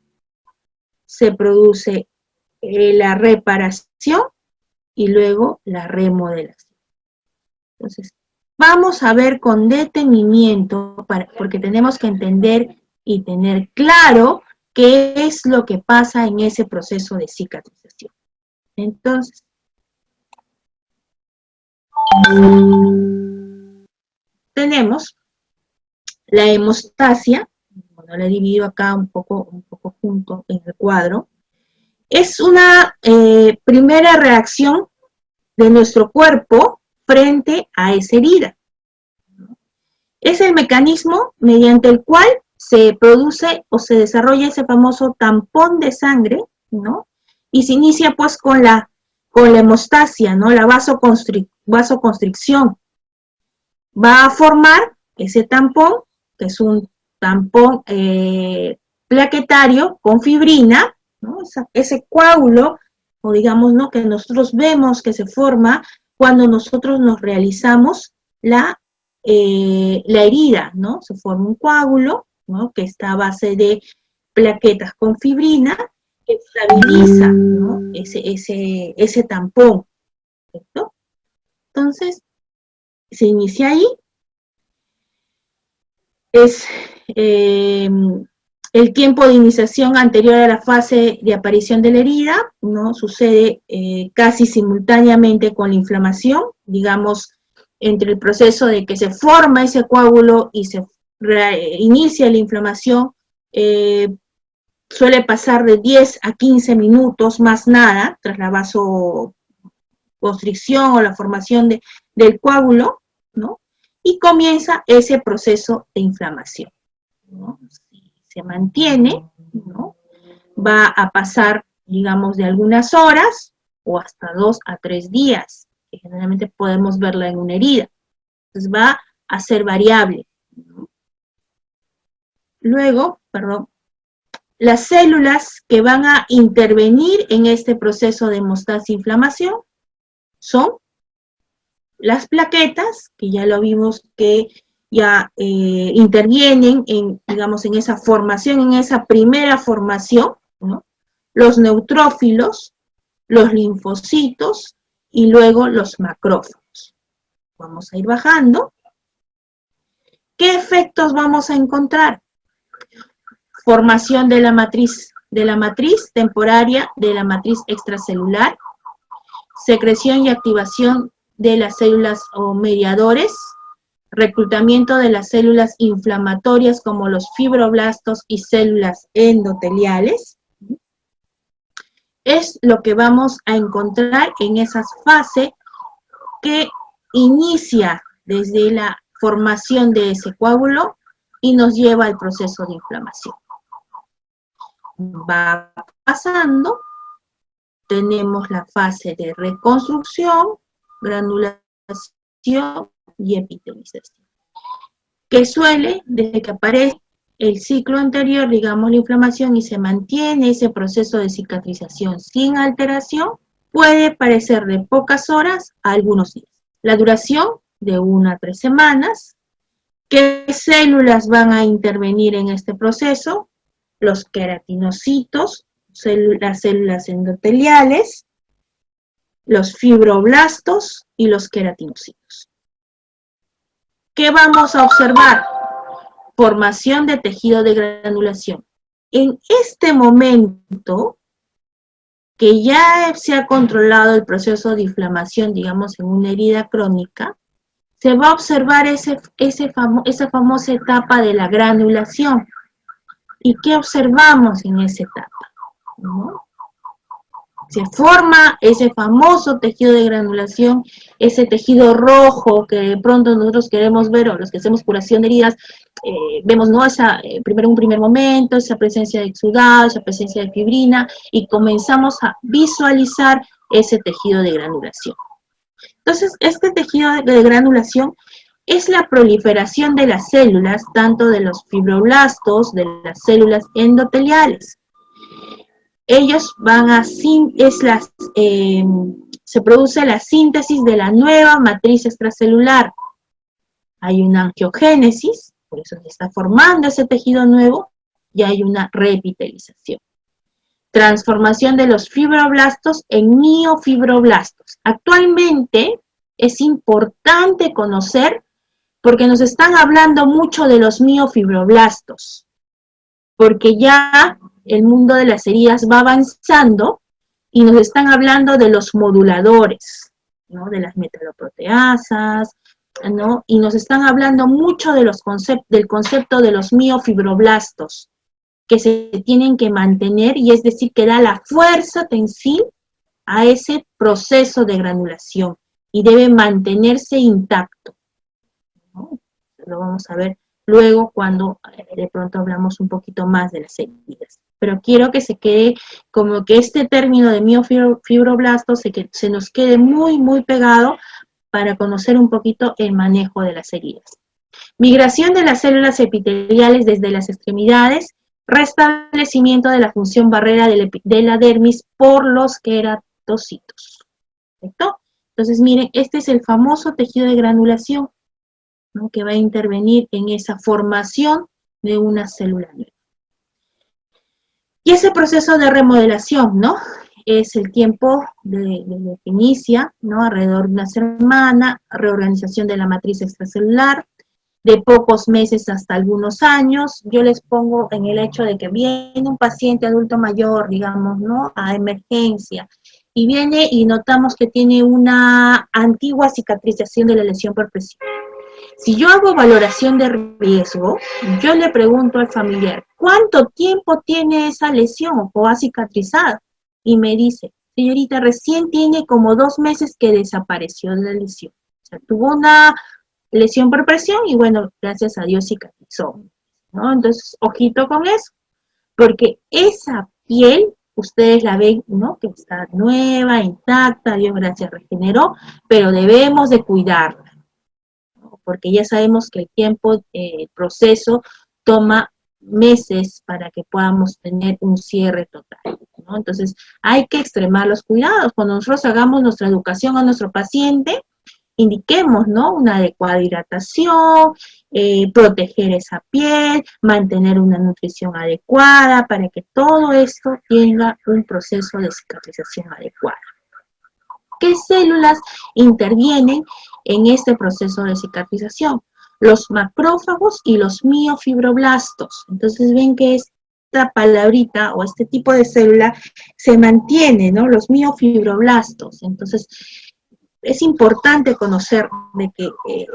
se produce la reparación y luego la remodelación. Entonces, vamos a ver con detenimiento, porque tenemos que entender y tener claro qué es lo que pasa en ese proceso de cicatrización. Entonces, tenemos la hemostasia, bueno, la he dividido acá un poco junto en el cuadro. Es una primera reacción de nuestro cuerpo frente a esa herida. Es el mecanismo mediante el cual se produce o se desarrolla ese famoso tampón de sangre, ¿no? Y se inicia pues con la hemostasia, ¿no? La vasoconstricción. Va a formar ese tampón, que es un tampón plaquetario con fibrina, ¿no? Ese coágulo, o digamos, ¿no?, que nosotros vemos que se forma cuando nosotros nos realizamos la herida, ¿no? Se forma un coágulo, ¿no?, que está a base de plaquetas con fibrina, que estabiliza, ¿no?, ese tampón, ¿cierto? Entonces, se inicia ahí. Es el tiempo de iniciación anterior a la fase de aparición de la herida, ¿no? Sucede casi simultáneamente con la inflamación, digamos, entre el proceso de que se forma ese coágulo y se inicia la inflamación, suele pasar de 10 a 15 minutos, más nada, tras la vasoconstricción o la formación del coágulo, ¿no? Y comienza ese proceso de inflamación, ¿no? Si se mantiene, ¿no? Va a pasar, digamos, de algunas horas o hasta 2 a 3 días, que generalmente podemos verla en una herida. Entonces va a ser variable, ¿no? Luego, perdón, las células que van a intervenir en este proceso de hemostasis-inflamación son las plaquetas, que ya lo vimos que ya intervienen en, digamos, en esa formación, en esa primera formación, ¿no? Los neutrófilos, los linfocitos y luego los macrófagos. Vamos a ir bajando. ¿Qué efectos vamos a encontrar? Formación de la matriz temporaria, de la matriz extracelular, secreción y activación de las células o mediadores, reclutamiento de las células inflamatorias como los fibroblastos y células endoteliales. Es lo que vamos a encontrar en esa fase que inicia desde la formación de ese coágulo y nos lleva al proceso de inflamación. Va pasando, tenemos la fase de reconstrucción, granulación y epitelización, que suele, desde que aparece el ciclo anterior, digamos la inflamación, y se mantiene ese proceso de cicatrización sin alteración, puede parecer de pocas horas a algunos días. La duración de 1 a 3 semanas. ¿Qué células van a intervenir en este proceso? Los queratinocitos, las células endoteliales, los fibroblastos y los queratinocitos. ¿Qué vamos a observar? Formación de tejido de granulación. En este momento, que ya se ha controlado el proceso de inflamación, digamos, en una herida crónica, se va a observar esa famosa etapa de la granulación. ¿Y qué observamos en esa etapa? ¿No? Se forma ese famoso tejido de granulación, ese tejido rojo que de pronto nosotros queremos ver, o los que hacemos curación de heridas, vemos, ¿no? Primero un primer momento, esa presencia de exudado, esa presencia de fibrina, y comenzamos a visualizar ese tejido de granulación. Entonces, este tejido de granulación es la proliferación de las células, tanto de los fibroblastos, de las células endoteliales. Ellos van a, se produce la síntesis de la nueva matriz extracelular. Hay una angiogénesis, por eso se está formando ese tejido nuevo, y hay una reepitelización. Transformación de los fibroblastos en miofibroblastos. Actualmente es importante conocer, porque nos están hablando mucho de los miofibroblastos, porque ya el mundo de las heridas va avanzando y nos están hablando de los moduladores, ¿no? De las metaloproteasas, ¿no? Y nos están hablando mucho de del concepto de los miofibroblastos, que se tienen que mantener, y es decir, que da la fuerza tensil a ese proceso de granulación y debe mantenerse intacto, ¿no? Lo vamos a ver luego cuando de pronto hablamos un poquito más de las heridas. Pero quiero que se quede como que este término de miofibroblastos se nos quede muy, muy pegado para conocer un poquito el manejo de las heridas. Migración de las células epiteliales desde las extremidades, restablecimiento de la función barrera de la dermis por los queratocitos. ¿Perfecto? Entonces, miren, este es el famoso tejido de granulación, ¿no? Que va a intervenir en esa formación de una célula nueva. Y ese proceso de remodelación, ¿no? es el tiempo desde que inicia, ¿no? Alrededor de una semana, reorganización de la matriz extracelular, de pocos meses hasta algunos años. Yo les pongo en el hecho de que viene un paciente adulto mayor, digamos, ¿no? A emergencia, y viene y notamos que tiene una antigua cicatrización de la lesión perpresiva. Si yo hago valoración de riesgo, yo le pregunto al familiar, ¿cuánto tiempo tiene esa lesión o ha cicatrizado? Y me dice, señorita, recién tiene como 2 meses que desapareció la lesión. O sea, tuvo una lesión por presión y bueno, gracias a Dios cicatrizó, ¿no? Entonces, ojito con eso, porque esa piel, ustedes la ven, ¿no? Que está nueva, intacta, Dios gracias regeneró, pero debemos de cuidarla, ¿no? Porque ya sabemos que el tiempo, el proceso toma meses para que podamos tener un cierre total, ¿no? Entonces, hay que extremar los cuidados. Cuando nosotros hagamos nuestra educación a nuestro paciente, indiquemos, ¿no? Una adecuada hidratación, proteger esa piel, mantener una nutrición adecuada para que todo esto tenga un proceso de cicatrización adecuado. ¿Qué células intervienen en este proceso de cicatrización? Los macrófagos y los miofibroblastos. Entonces ven que esta palabrita o este tipo de célula se mantiene, ¿no? Los miofibroblastos. Entonces, es importante conocer de que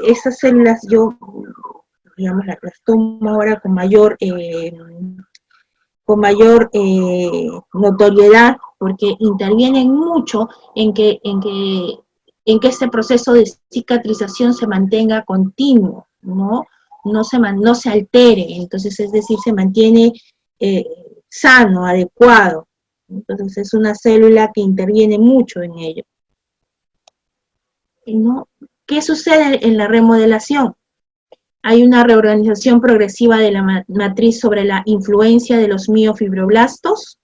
esas células yo, digamos, las tomo ahora con mayor notoriedad, porque intervienen mucho en que este proceso de cicatrización se mantenga continuo, ¿no? No se altere, entonces es decir, se mantiene sano, adecuado. Entonces es una célula que interviene mucho en ello, ¿no? ¿Qué sucede en la remodelación? Hay una reorganización progresiva de la matriz sobre la influencia de los miofibroblastos,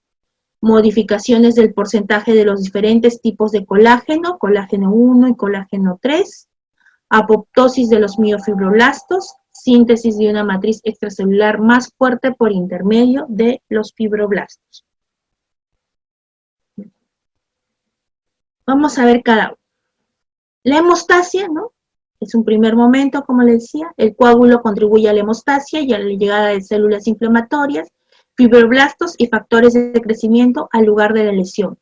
modificaciones del porcentaje de los diferentes tipos de colágeno, colágeno 1 y colágeno 3, apoptosis de los miofibroblastos, síntesis de una matriz extracelular más fuerte por intermedio de los fibroblastos. Vamos a ver cada uno. La hemostasia, ¿no? Es un primer momento, como les decía, el coágulo contribuye a la hemostasia y a la llegada de células inflamatorias, fibroblastos y factores de crecimiento al lugar de la lesión.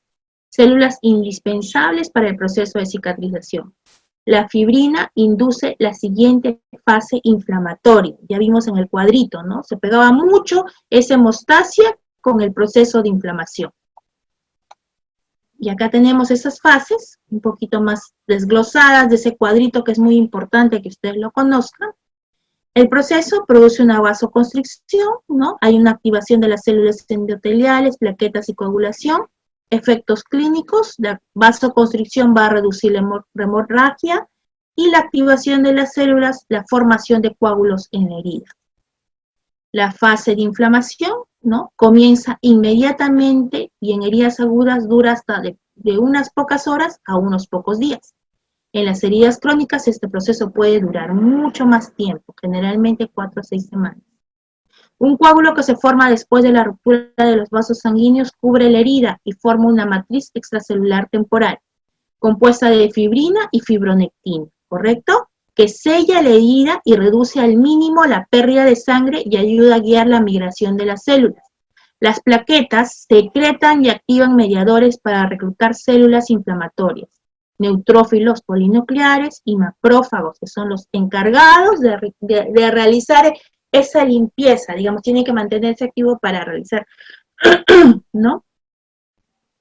Células indispensables para el proceso de cicatrización. La fibrina induce la siguiente fase inflamatoria. Ya vimos en el cuadrito, ¿no? Se pegaba mucho esa hemostasia con el proceso de inflamación. Y acá tenemos esas fases, un poquito más desglosadas de ese cuadrito que es muy importante que ustedes lo conozcan. El proceso produce una vasoconstricción, ¿no? Hay una activación de las células endoteliales, plaquetas y coagulación. Efectos clínicos, la vasoconstricción va a reducir la hemorragia y la activación de las células, la formación de coágulos en la herida. La fase de inflamación, ¿no? Comienza inmediatamente y en heridas agudas dura hasta de unas pocas horas a unos pocos días. En las heridas crónicas este proceso puede durar mucho más tiempo, generalmente 4 a 6 semanas. Un coágulo que se forma después de la ruptura de los vasos sanguíneos cubre la herida y forma una matriz extracelular temporal, compuesta de fibrina y fibronectina, ¿correcto? Que sella la herida y reduce al mínimo la pérdida de sangre y ayuda a guiar la migración de las células. Las plaquetas secretan y activan mediadores para reclutar células inflamatorias, neutrófilos polinucleares y macrófagos, que son los encargados de realizar esa limpieza, digamos, tiene que mantenerse activo para realizar, ¿no?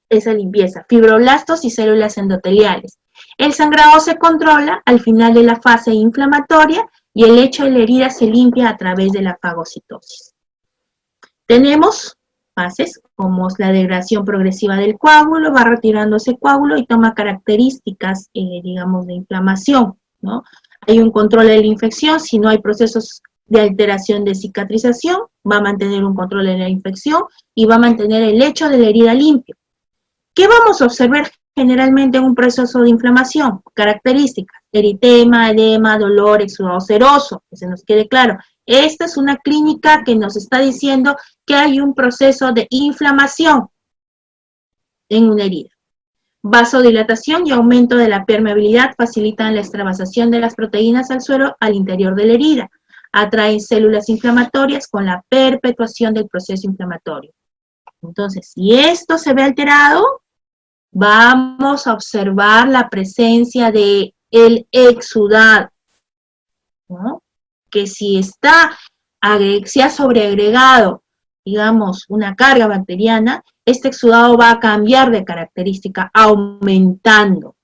Esa limpieza, fibroblastos y células endoteliales. El sangrado se controla al final de la fase inflamatoria y el lecho de la herida se limpia a través de la fagocitosis. Tenemos fases como la degradación progresiva del coágulo, va retirando ese coágulo y toma características, digamos, de inflamación, ¿no? Hay un control de la infección, si no hay procesos de alteración de cicatrización, va a mantener un control de la infección y va a mantener el lecho de la herida limpio. ¿Qué vamos a observar generalmente en un proceso de inflamación? Características: eritema, edema, dolor, exudado seroso, que se nos quede claro. Esta es una clínica que nos está diciendo que hay un proceso de inflamación. en una herida. Vasodilatación y aumento de la permeabilidad facilitan la extravasación de las proteínas al suelo al interior de la herida. Atraen células inflamatorias con la perpetuación del proceso inflamatorio. Entonces, si esto se ve alterado, vamos a observar la presencia de el exudado, ¿no? Que si se ha sobreagregado, digamos, una carga bacteriana, este exudado va a cambiar de característica, aumentando.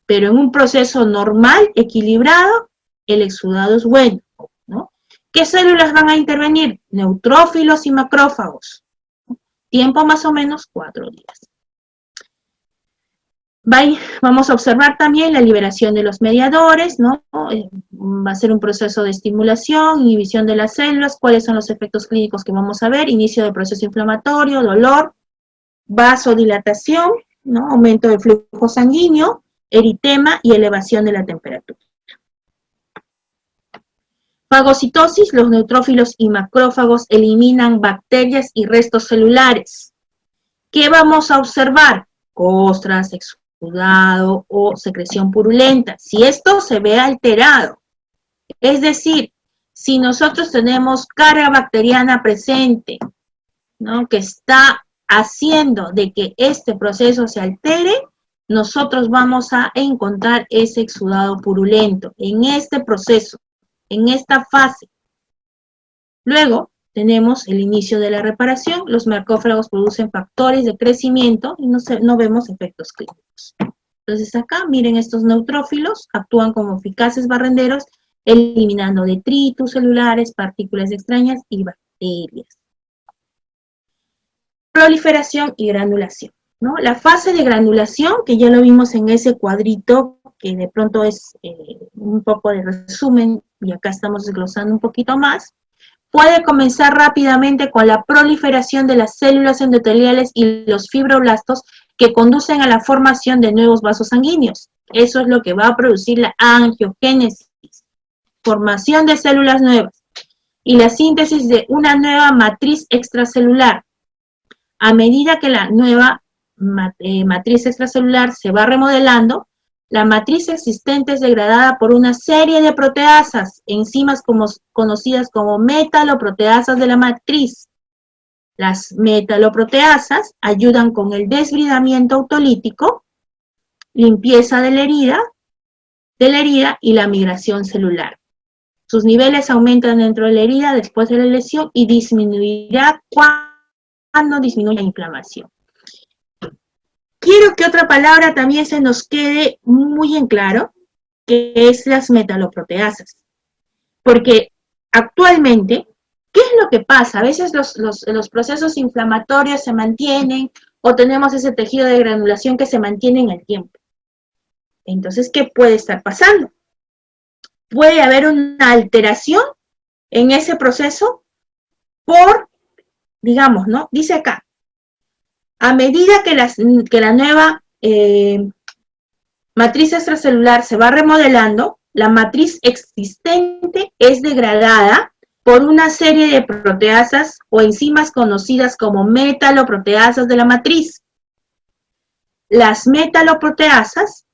Pero en un proceso normal, equilibrado, el exudado es bueno, ¿no? ¿Qué células van a intervenir? Neutrófilos y macrófagos. Tiempo más o menos 4 días. Vamos a observar también la liberación de los mediadores, ¿no? Va a ser un proceso de estimulación, inhibición de las células, cuáles son los efectos clínicos que vamos a ver, inicio del proceso inflamatorio, dolor, vasodilatación, ¿no? Aumento del flujo sanguíneo, eritema y elevación de la temperatura. Fagocitosis, los neutrófilos y macrófagos eliminan bacterias y restos celulares. ¿Qué vamos a observar? Costras, exudado o secreción purulenta. Si esto se ve alterado, es decir, si nosotros tenemos carga bacteriana presente, ¿no? Que está haciendo de que este proceso se altere, nosotros vamos a encontrar ese exudado purulento en este proceso, en esta fase. Luego tenemos el inicio de la reparación, los macrófagos producen factores de crecimiento y no vemos efectos clínicos. Entonces acá, miren, estos neutrófilos actúan como eficaces barrenderos, eliminando detritus celulares, partículas extrañas y bacterias. Proliferación y granulación, ¿no? La fase de granulación, que ya lo vimos en ese cuadrito, que de pronto es un poco de resumen, y acá estamos desglosando un poquito más, puede comenzar rápidamente con la proliferación de las células endoteliales y los fibroblastos que conducen a la formación de nuevos vasos sanguíneos. Eso es lo que va a producir la angiogénesis, formación de células nuevas y la síntesis de una nueva matriz extracelular. A medida que la nueva matriz extracelular se va remodelando, la matriz existente es degradada por una serie de proteasas, enzimas conocidas como metaloproteasas de la matriz. Las metaloproteasas ayudan con el desbridamiento autolítico, limpieza de la herida y la migración celular. Sus niveles aumentan dentro de la herida después de la lesión y disminuirá cuando disminuye la inflamación. Quiero que otra palabra también se nos quede muy en claro, que es las metaloproteasas. Porque actualmente, ¿qué es lo que pasa? A veces los procesos inflamatorios se mantienen o tenemos ese tejido de granulación que se mantiene en el tiempo. Entonces, ¿qué puede estar pasando? Puede haber una alteración en ese proceso por, digamos, ¿no? Dice acá, a medida que la nueva matriz extracelular se va remodelando, la matriz existente es degradada por una serie de proteasas o enzimas conocidas como metaloproteasas de la matriz. Las metaloproteasas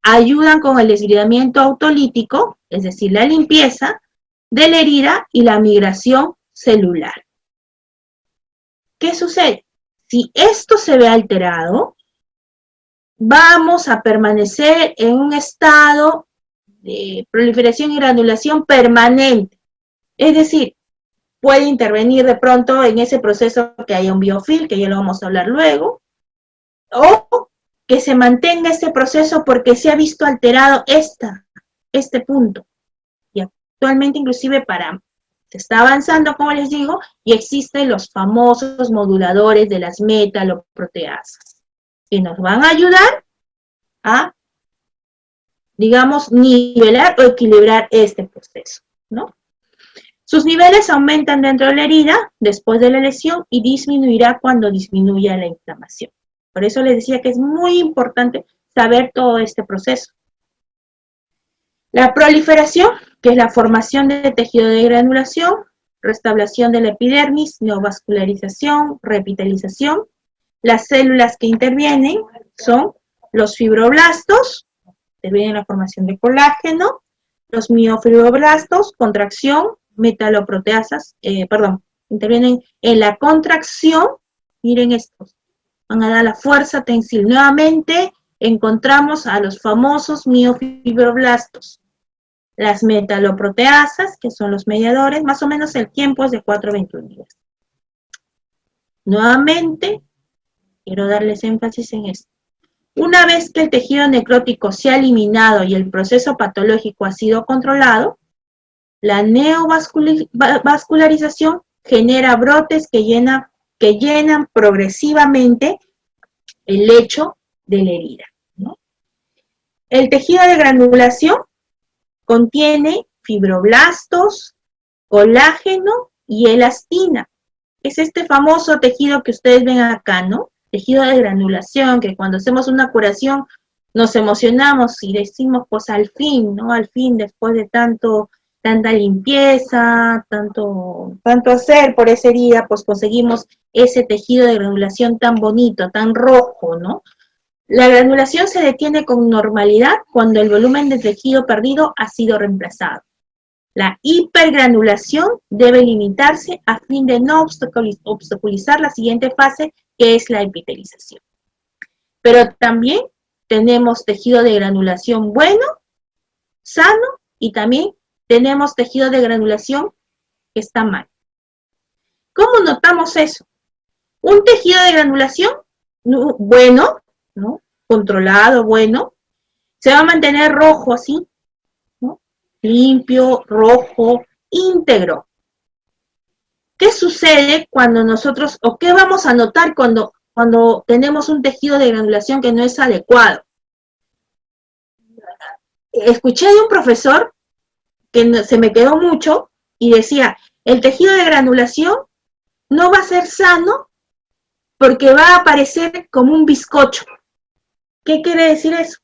ayudan con el desbridamiento autolítico, es decir, la limpieza de la herida y la migración celular. ¿Qué sucede? Si esto se ve alterado, vamos a permanecer en un estado de proliferación y granulación permanente. Es decir, puede intervenir de pronto en ese proceso que haya un biofilm, que ya lo vamos a hablar luego, o que se mantenga este proceso porque se ha visto alterado este punto. Y actualmente inclusive se está avanzando, como les digo, y existen los famosos moduladores de las metaloproteasas, que nos van a ayudar a, digamos, nivelar o equilibrar este proceso, ¿no? Sus niveles aumentan dentro de la herida después de la lesión y disminuirá cuando disminuya la inflamación. Por eso les decía que es muy importante saber todo este proceso. La proliferación, que es la formación de tejido de granulación, restauración de la epidermis, neovascularización, revitalización, Las células que intervienen son los fibroblastos, intervienen en la formación de colágeno, los miofibroblastos, contracción, metaloproteasas, intervienen en la contracción, miren estos, van a dar la fuerza tensil. Nuevamente encontramos a los famosos miofibroblastos. Las metaloproteasas, que son los mediadores, más o menos el tiempo es de 4 a 21 días. Nuevamente, quiero darles énfasis en esto. Una vez que el tejido necrótico se ha eliminado y el proceso patológico ha sido controlado, la neovascularización genera brotes que llenan progresivamente el lecho de la herida, ¿no? El tejido de granulación contiene fibroblastos, colágeno y elastina. Es este famoso tejido que ustedes ven acá, ¿no? Tejido de granulación, que cuando hacemos una curación nos emocionamos y decimos, pues al fin, ¿no? Al fin, después de tanta limpieza, tanto hacer por esa herida, pues conseguimos ese tejido de granulación tan bonito, tan rojo, ¿no? La granulación se detiene con normalidad cuando el volumen de tejido perdido ha sido reemplazado. La hipergranulación debe limitarse a fin de no obstaculizar la siguiente fase, que es la epitelización. Pero también tenemos tejido de granulación bueno, sano, y también tenemos tejido de granulación que está mal. ¿Cómo notamos eso? Un tejido de granulación bueno, ¿no? Controlado, bueno, se va a mantener rojo así, ¿no? Limpio, rojo, íntegro. ¿Qué sucede cuando nosotros, o qué vamos a notar cuando tenemos un tejido de granulación que no es adecuado? Escuché de un profesor que se me quedó mucho y decía, el tejido de granulación no va a ser sano porque va a aparecer como un bizcocho. ¿Qué quiere decir eso?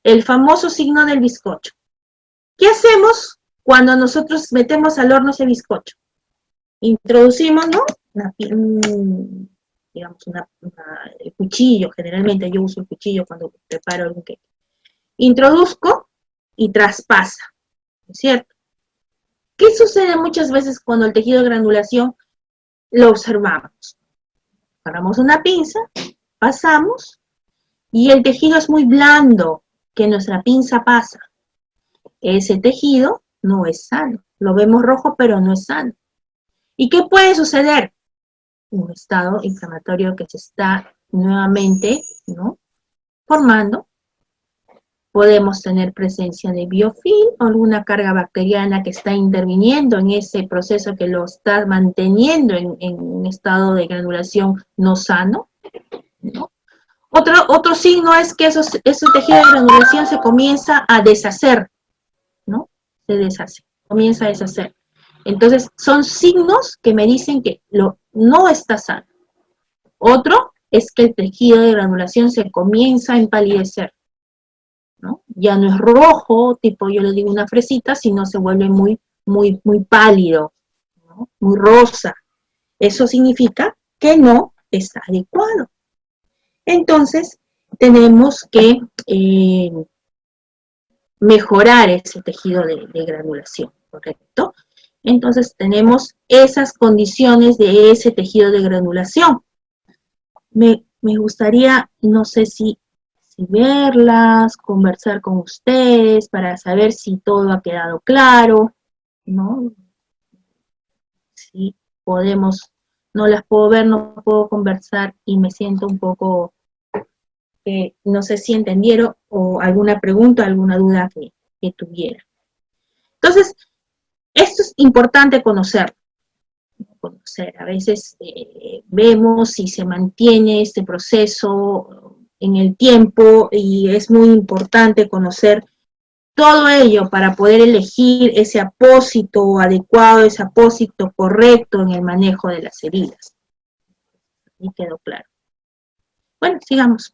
El famoso signo del bizcocho. ¿Qué hacemos cuando nosotros metemos al horno ese bizcocho? Introducimos, ¿no? El cuchillo, generalmente yo uso el cuchillo cuando preparo algún cake. Introduzco y traspasa, ¿no es cierto? ¿Qué sucede muchas veces cuando el tejido de granulación lo observamos? Agarramos una pinza, pasamos, y el tejido es muy blando, que nuestra pinza pasa. Ese tejido no es sano. Lo vemos rojo, pero no es sano. ¿Y qué puede suceder? Un estado inflamatorio que se está nuevamente, ¿no?, formando. Podemos tener presencia de biofilm o alguna carga bacteriana que está interviniendo en ese proceso que lo está manteniendo en un estado de granulación no sano, ¿no? Otro signo es que ese tejido de granulación se comienza a deshacer, ¿no? Se deshace, comienza a deshacer. Entonces, son signos que me dicen que no está sano. Otro es que el tejido de granulación se comienza a empalidecer, ¿no? Ya no es rojo, tipo yo le digo una fresita, sino se vuelve muy pálido, ¿no? Muy rosa. Eso significa que no está adecuado. Entonces, tenemos que mejorar ese tejido de granulación, ¿correcto? Entonces, tenemos esas condiciones de ese tejido de granulación. Me gustaría, no sé si verlas, conversar con ustedes para saber si todo ha quedado claro, ¿no? Si podemos, no las puedo ver, no puedo conversar y me siento un poco, no sé si entendieron o alguna pregunta, alguna duda que tuviera. Entonces, esto es importante conocer. A veces vemos si se mantiene este proceso en el tiempo y es muy importante conocer todo ello para poder elegir ese apósito adecuado, ese apósito correcto en el manejo de las heridas. Y quedó claro. Bueno, sigamos.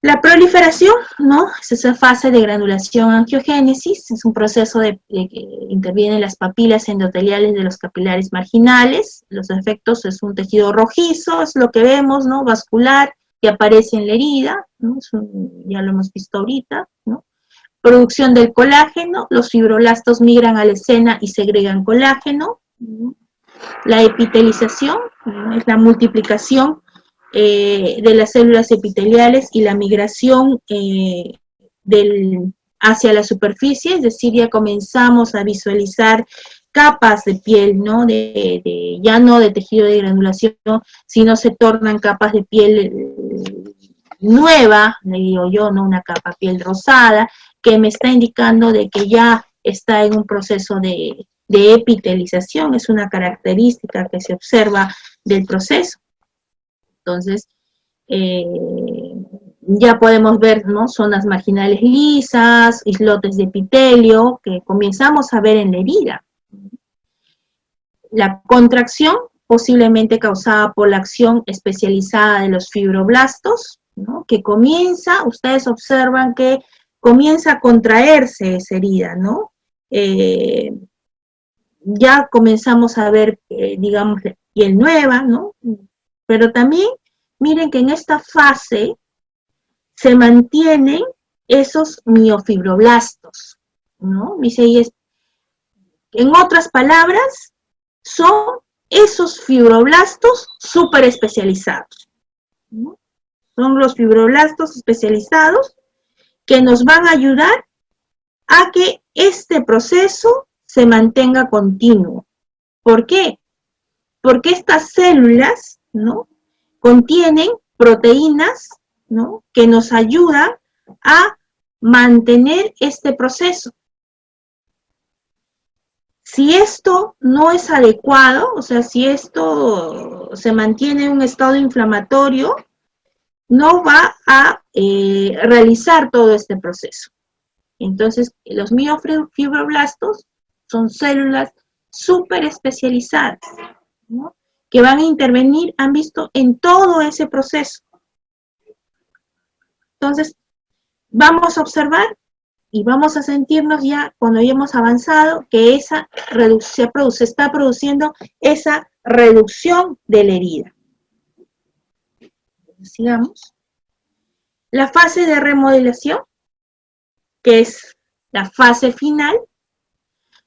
La proliferación, ¿no? Es esa fase de granulación angiogénesis, es un proceso que interviene en las papilas endoteliales de los capilares marginales. Los efectos es un tejido rojizo, es lo que vemos, ¿no? Vascular, que aparece en la herida, ¿no? Ya lo hemos visto ahorita, ¿no? Producción del colágeno, los fibroblastos migran a la escena y segregan colágeno. ¿No? La epitelización, ¿no? Es la multiplicación de las células epiteliales y la migración hacia la superficie, es decir, ya comenzamos a visualizar capas de piel, ¿no? Ya no de tejido de granulación, sino se tornan capas de piel nueva, le digo yo, ¿no? Una capa piel rosada, que me está indicando de que ya está en un proceso de epitelización, es una característica que se observa del proceso. Entonces, ya podemos ver, ¿no? Zonas marginales lisas, islotes de epitelio, que comenzamos a ver en la herida. La contracción, posiblemente causada por la acción especializada de los fibroblastos, ¿no? Que comienza, ustedes observan que comienza a contraerse esa herida, ¿no? Ya comenzamos a ver, digamos, piel nueva, ¿no? Pero también, miren que en esta fase se mantienen esos miofibroblastos, ¿no? En otras palabras, son esos fibroblastos súper especializados, ¿no? Son los fibroblastos especializados que nos van a ayudar a que este proceso se mantenga continuo. ¿Por qué? Porque estas células, ¿no? Contienen proteínas, ¿no? Que nos ayudan a mantener este proceso. Si esto no es adecuado, o sea, si esto se mantiene en un estado inflamatorio, no va a realizar todo este proceso. Entonces, los miofibroblastos son células súper especializadas, ¿no? Que van a intervenir, han visto, en todo ese proceso. Entonces, vamos a observar y vamos a sentirnos ya, cuando ya hemos avanzado, que se está produciendo esa reducción de la herida. Sigamos. La fase de remodelación, que es la fase final,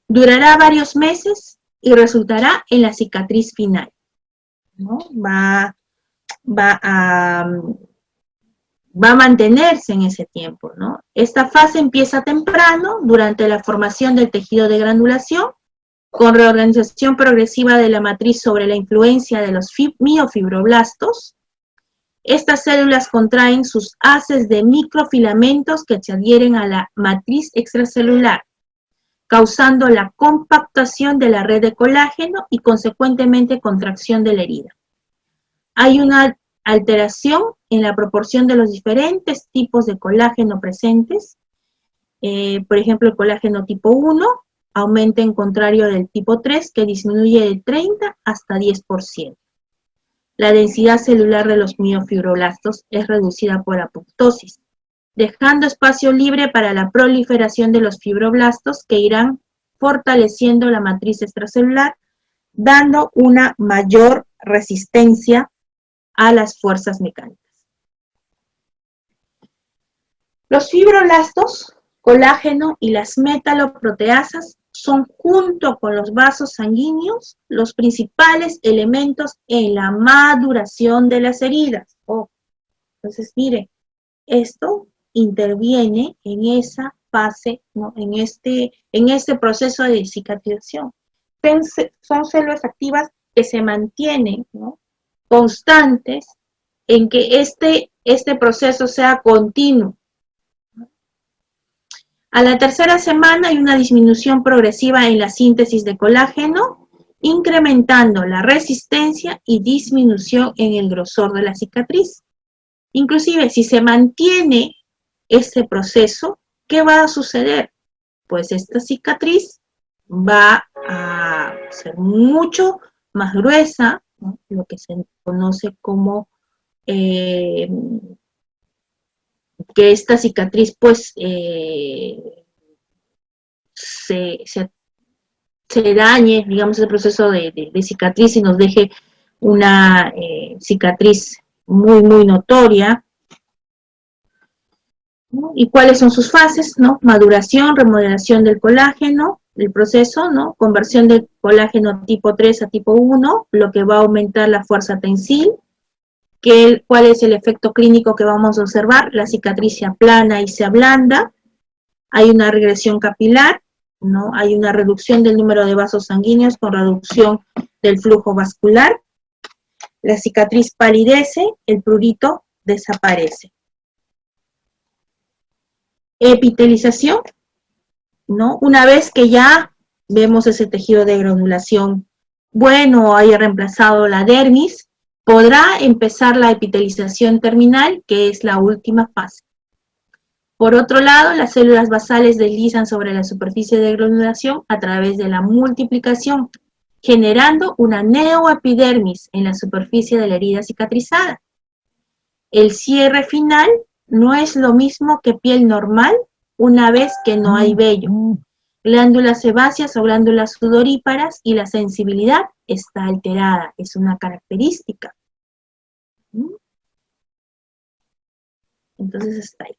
durará varios meses y resultará en la cicatriz final, ¿no? Va a mantenerse en ese tiempo, ¿no? Esta fase empieza temprano, durante la formación del tejido de granulación, con reorganización progresiva de la matriz sobre la influencia de los miofibroblastos. Estas células contraen sus haces de microfilamentos que se adhieren a la matriz extracelular, causando la compactación de la red de colágeno y consecuentemente contracción de la herida. Hay una alteración en la proporción de los diferentes tipos de colágeno presentes. Por ejemplo, el colágeno tipo 1 aumenta en contrario del tipo 3, que disminuye del 30 hasta 10%. La densidad celular de los miofibroblastos es reducida por apoptosis, dejando espacio libre para la proliferación de los fibroblastos que irán fortaleciendo la matriz extracelular, dando una mayor resistencia a las fuerzas mecánicas. Los fibroblastos, colágeno y las metaloproteasas son, junto con los vasos sanguíneos, los principales elementos en la maduración de las heridas. Entonces, mire, esto interviene en esa fase, ¿no? en este proceso de cicatrización. Son células activas que se mantienen, ¿no? Constantes en que este proceso sea continuo. A la tercera semana hay una disminución progresiva en la síntesis de colágeno, incrementando la resistencia y disminución en el grosor de la cicatriz. Inclusive, si se mantiene este proceso, ¿qué va a suceder? Pues esta cicatriz va a ser mucho más gruesa, ¿no? Lo que se conoce como que esta cicatriz pues se dañe, digamos, el proceso de cicatriz y nos deje una cicatriz muy, muy notoria, ¿no? ¿Y cuáles son sus fases? ¿No? Maduración, remodelación del colágeno, el proceso, ¿no? Conversión del colágeno tipo 3 a tipo 1, lo que va a aumentar la fuerza tensil. ¿Cuál es el efecto clínico que vamos a observar? La cicatriz se aplana y se ablanda, hay una regresión capilar, ¿no? Hay una reducción del número de vasos sanguíneos con reducción del flujo vascular, la cicatriz palidece, el prurito desaparece. Epitelización, ¿no? Una vez que ya vemos ese tejido de granulación bueno, haya reemplazado la dermis, podrá empezar la epitelización terminal, que es la última fase. Por otro lado, las células basales deslizan sobre la superficie de granulación a través de la multiplicación, generando una neoepidermis en la superficie de la herida cicatrizada. El cierre final no es lo mismo que piel normal una vez que no hay vello, glándulas sebáceas o glándulas sudoríparas, y la sensibilidad está alterada, es una característica. Entonces está ahí.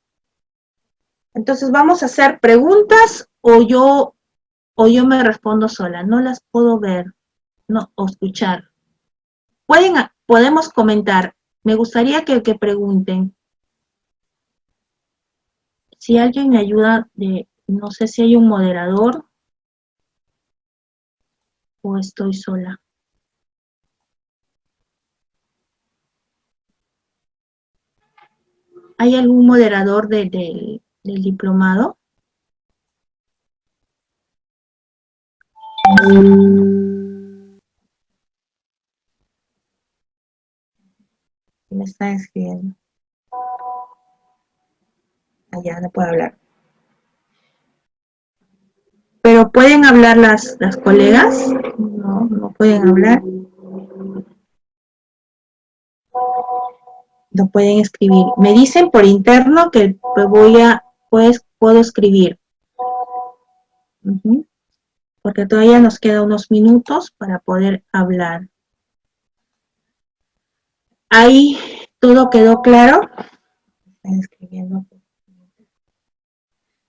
Entonces vamos a hacer preguntas o yo me respondo sola, no las puedo ver o escuchar. Podemos comentar, me gustaría que pregunten. Si alguien me ayuda, no sé si hay un moderador o estoy sola. ¿Hay algún moderador del diplomado? Me están escribiendo. Allá no puedo hablar. ¿Pero pueden hablar las colegas? No pueden hablar. No pueden escribir. Me dicen por interno que puedo escribir. Porque todavía nos queda unos minutos para poder hablar. Ahí todo quedó claro. Están escribiendo.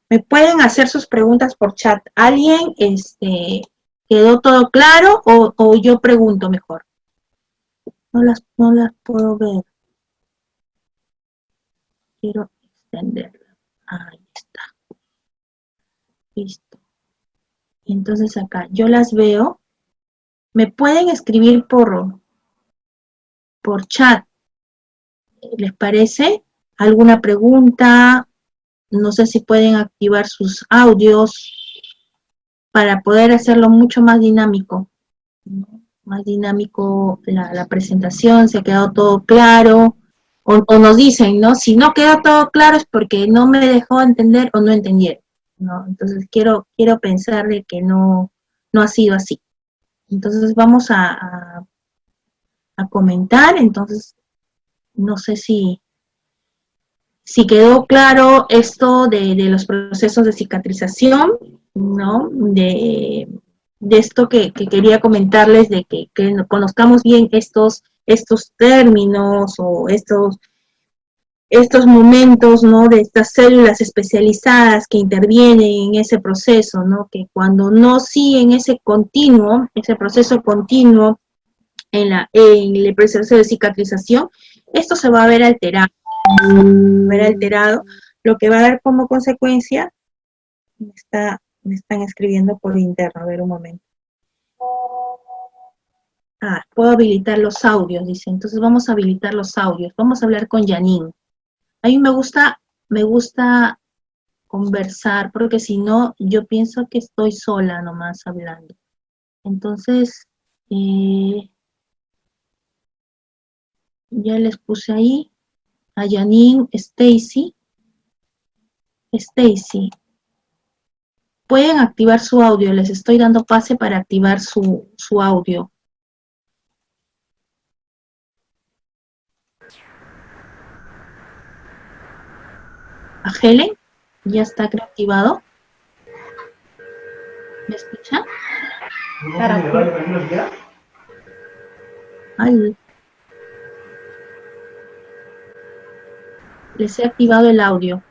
Me pueden hacer sus preguntas por chat. ¿Alguien quedó todo claro o yo pregunto mejor? No las puedo ver. Quiero extenderla. Ahí está. Listo. Y entonces acá, yo las veo. Me pueden escribir por chat. ¿Les parece? ¿Alguna pregunta? No sé si pueden activar sus audios para poder hacerlo mucho más dinámico. Más dinámico la presentación, se ha quedado todo claro. O nos dicen, ¿no? Si no quedó todo claro es porque no me dejó entender o no entendieron, ¿no? Entonces quiero pensar de que no ha sido así. Entonces vamos a comentar. Entonces no sé si quedó claro esto de los procesos de cicatrización, ¿no? De esto que quería comentarles, de que conozcamos bien estos términos o estos momentos, ¿no? De estas células especializadas que intervienen en ese proceso, ¿no? Que cuando no siguen ese proceso continuo en el proceso de cicatrización, esto se va a ver alterado. Lo que va a dar como consecuencia, me están escribiendo por interno, a ver un momento. Puedo habilitar los audios, dice. Entonces vamos a habilitar los audios. Vamos a hablar con Janine. A mí me gusta conversar, porque si no, yo pienso que estoy sola nomás hablando. Entonces, ya les puse ahí a Janine, Stacy. Pueden activar su audio, les estoy dando pase para activar su audio. A Helen, ya está activado. ¿Me escucha? Ay, les he activado el audio.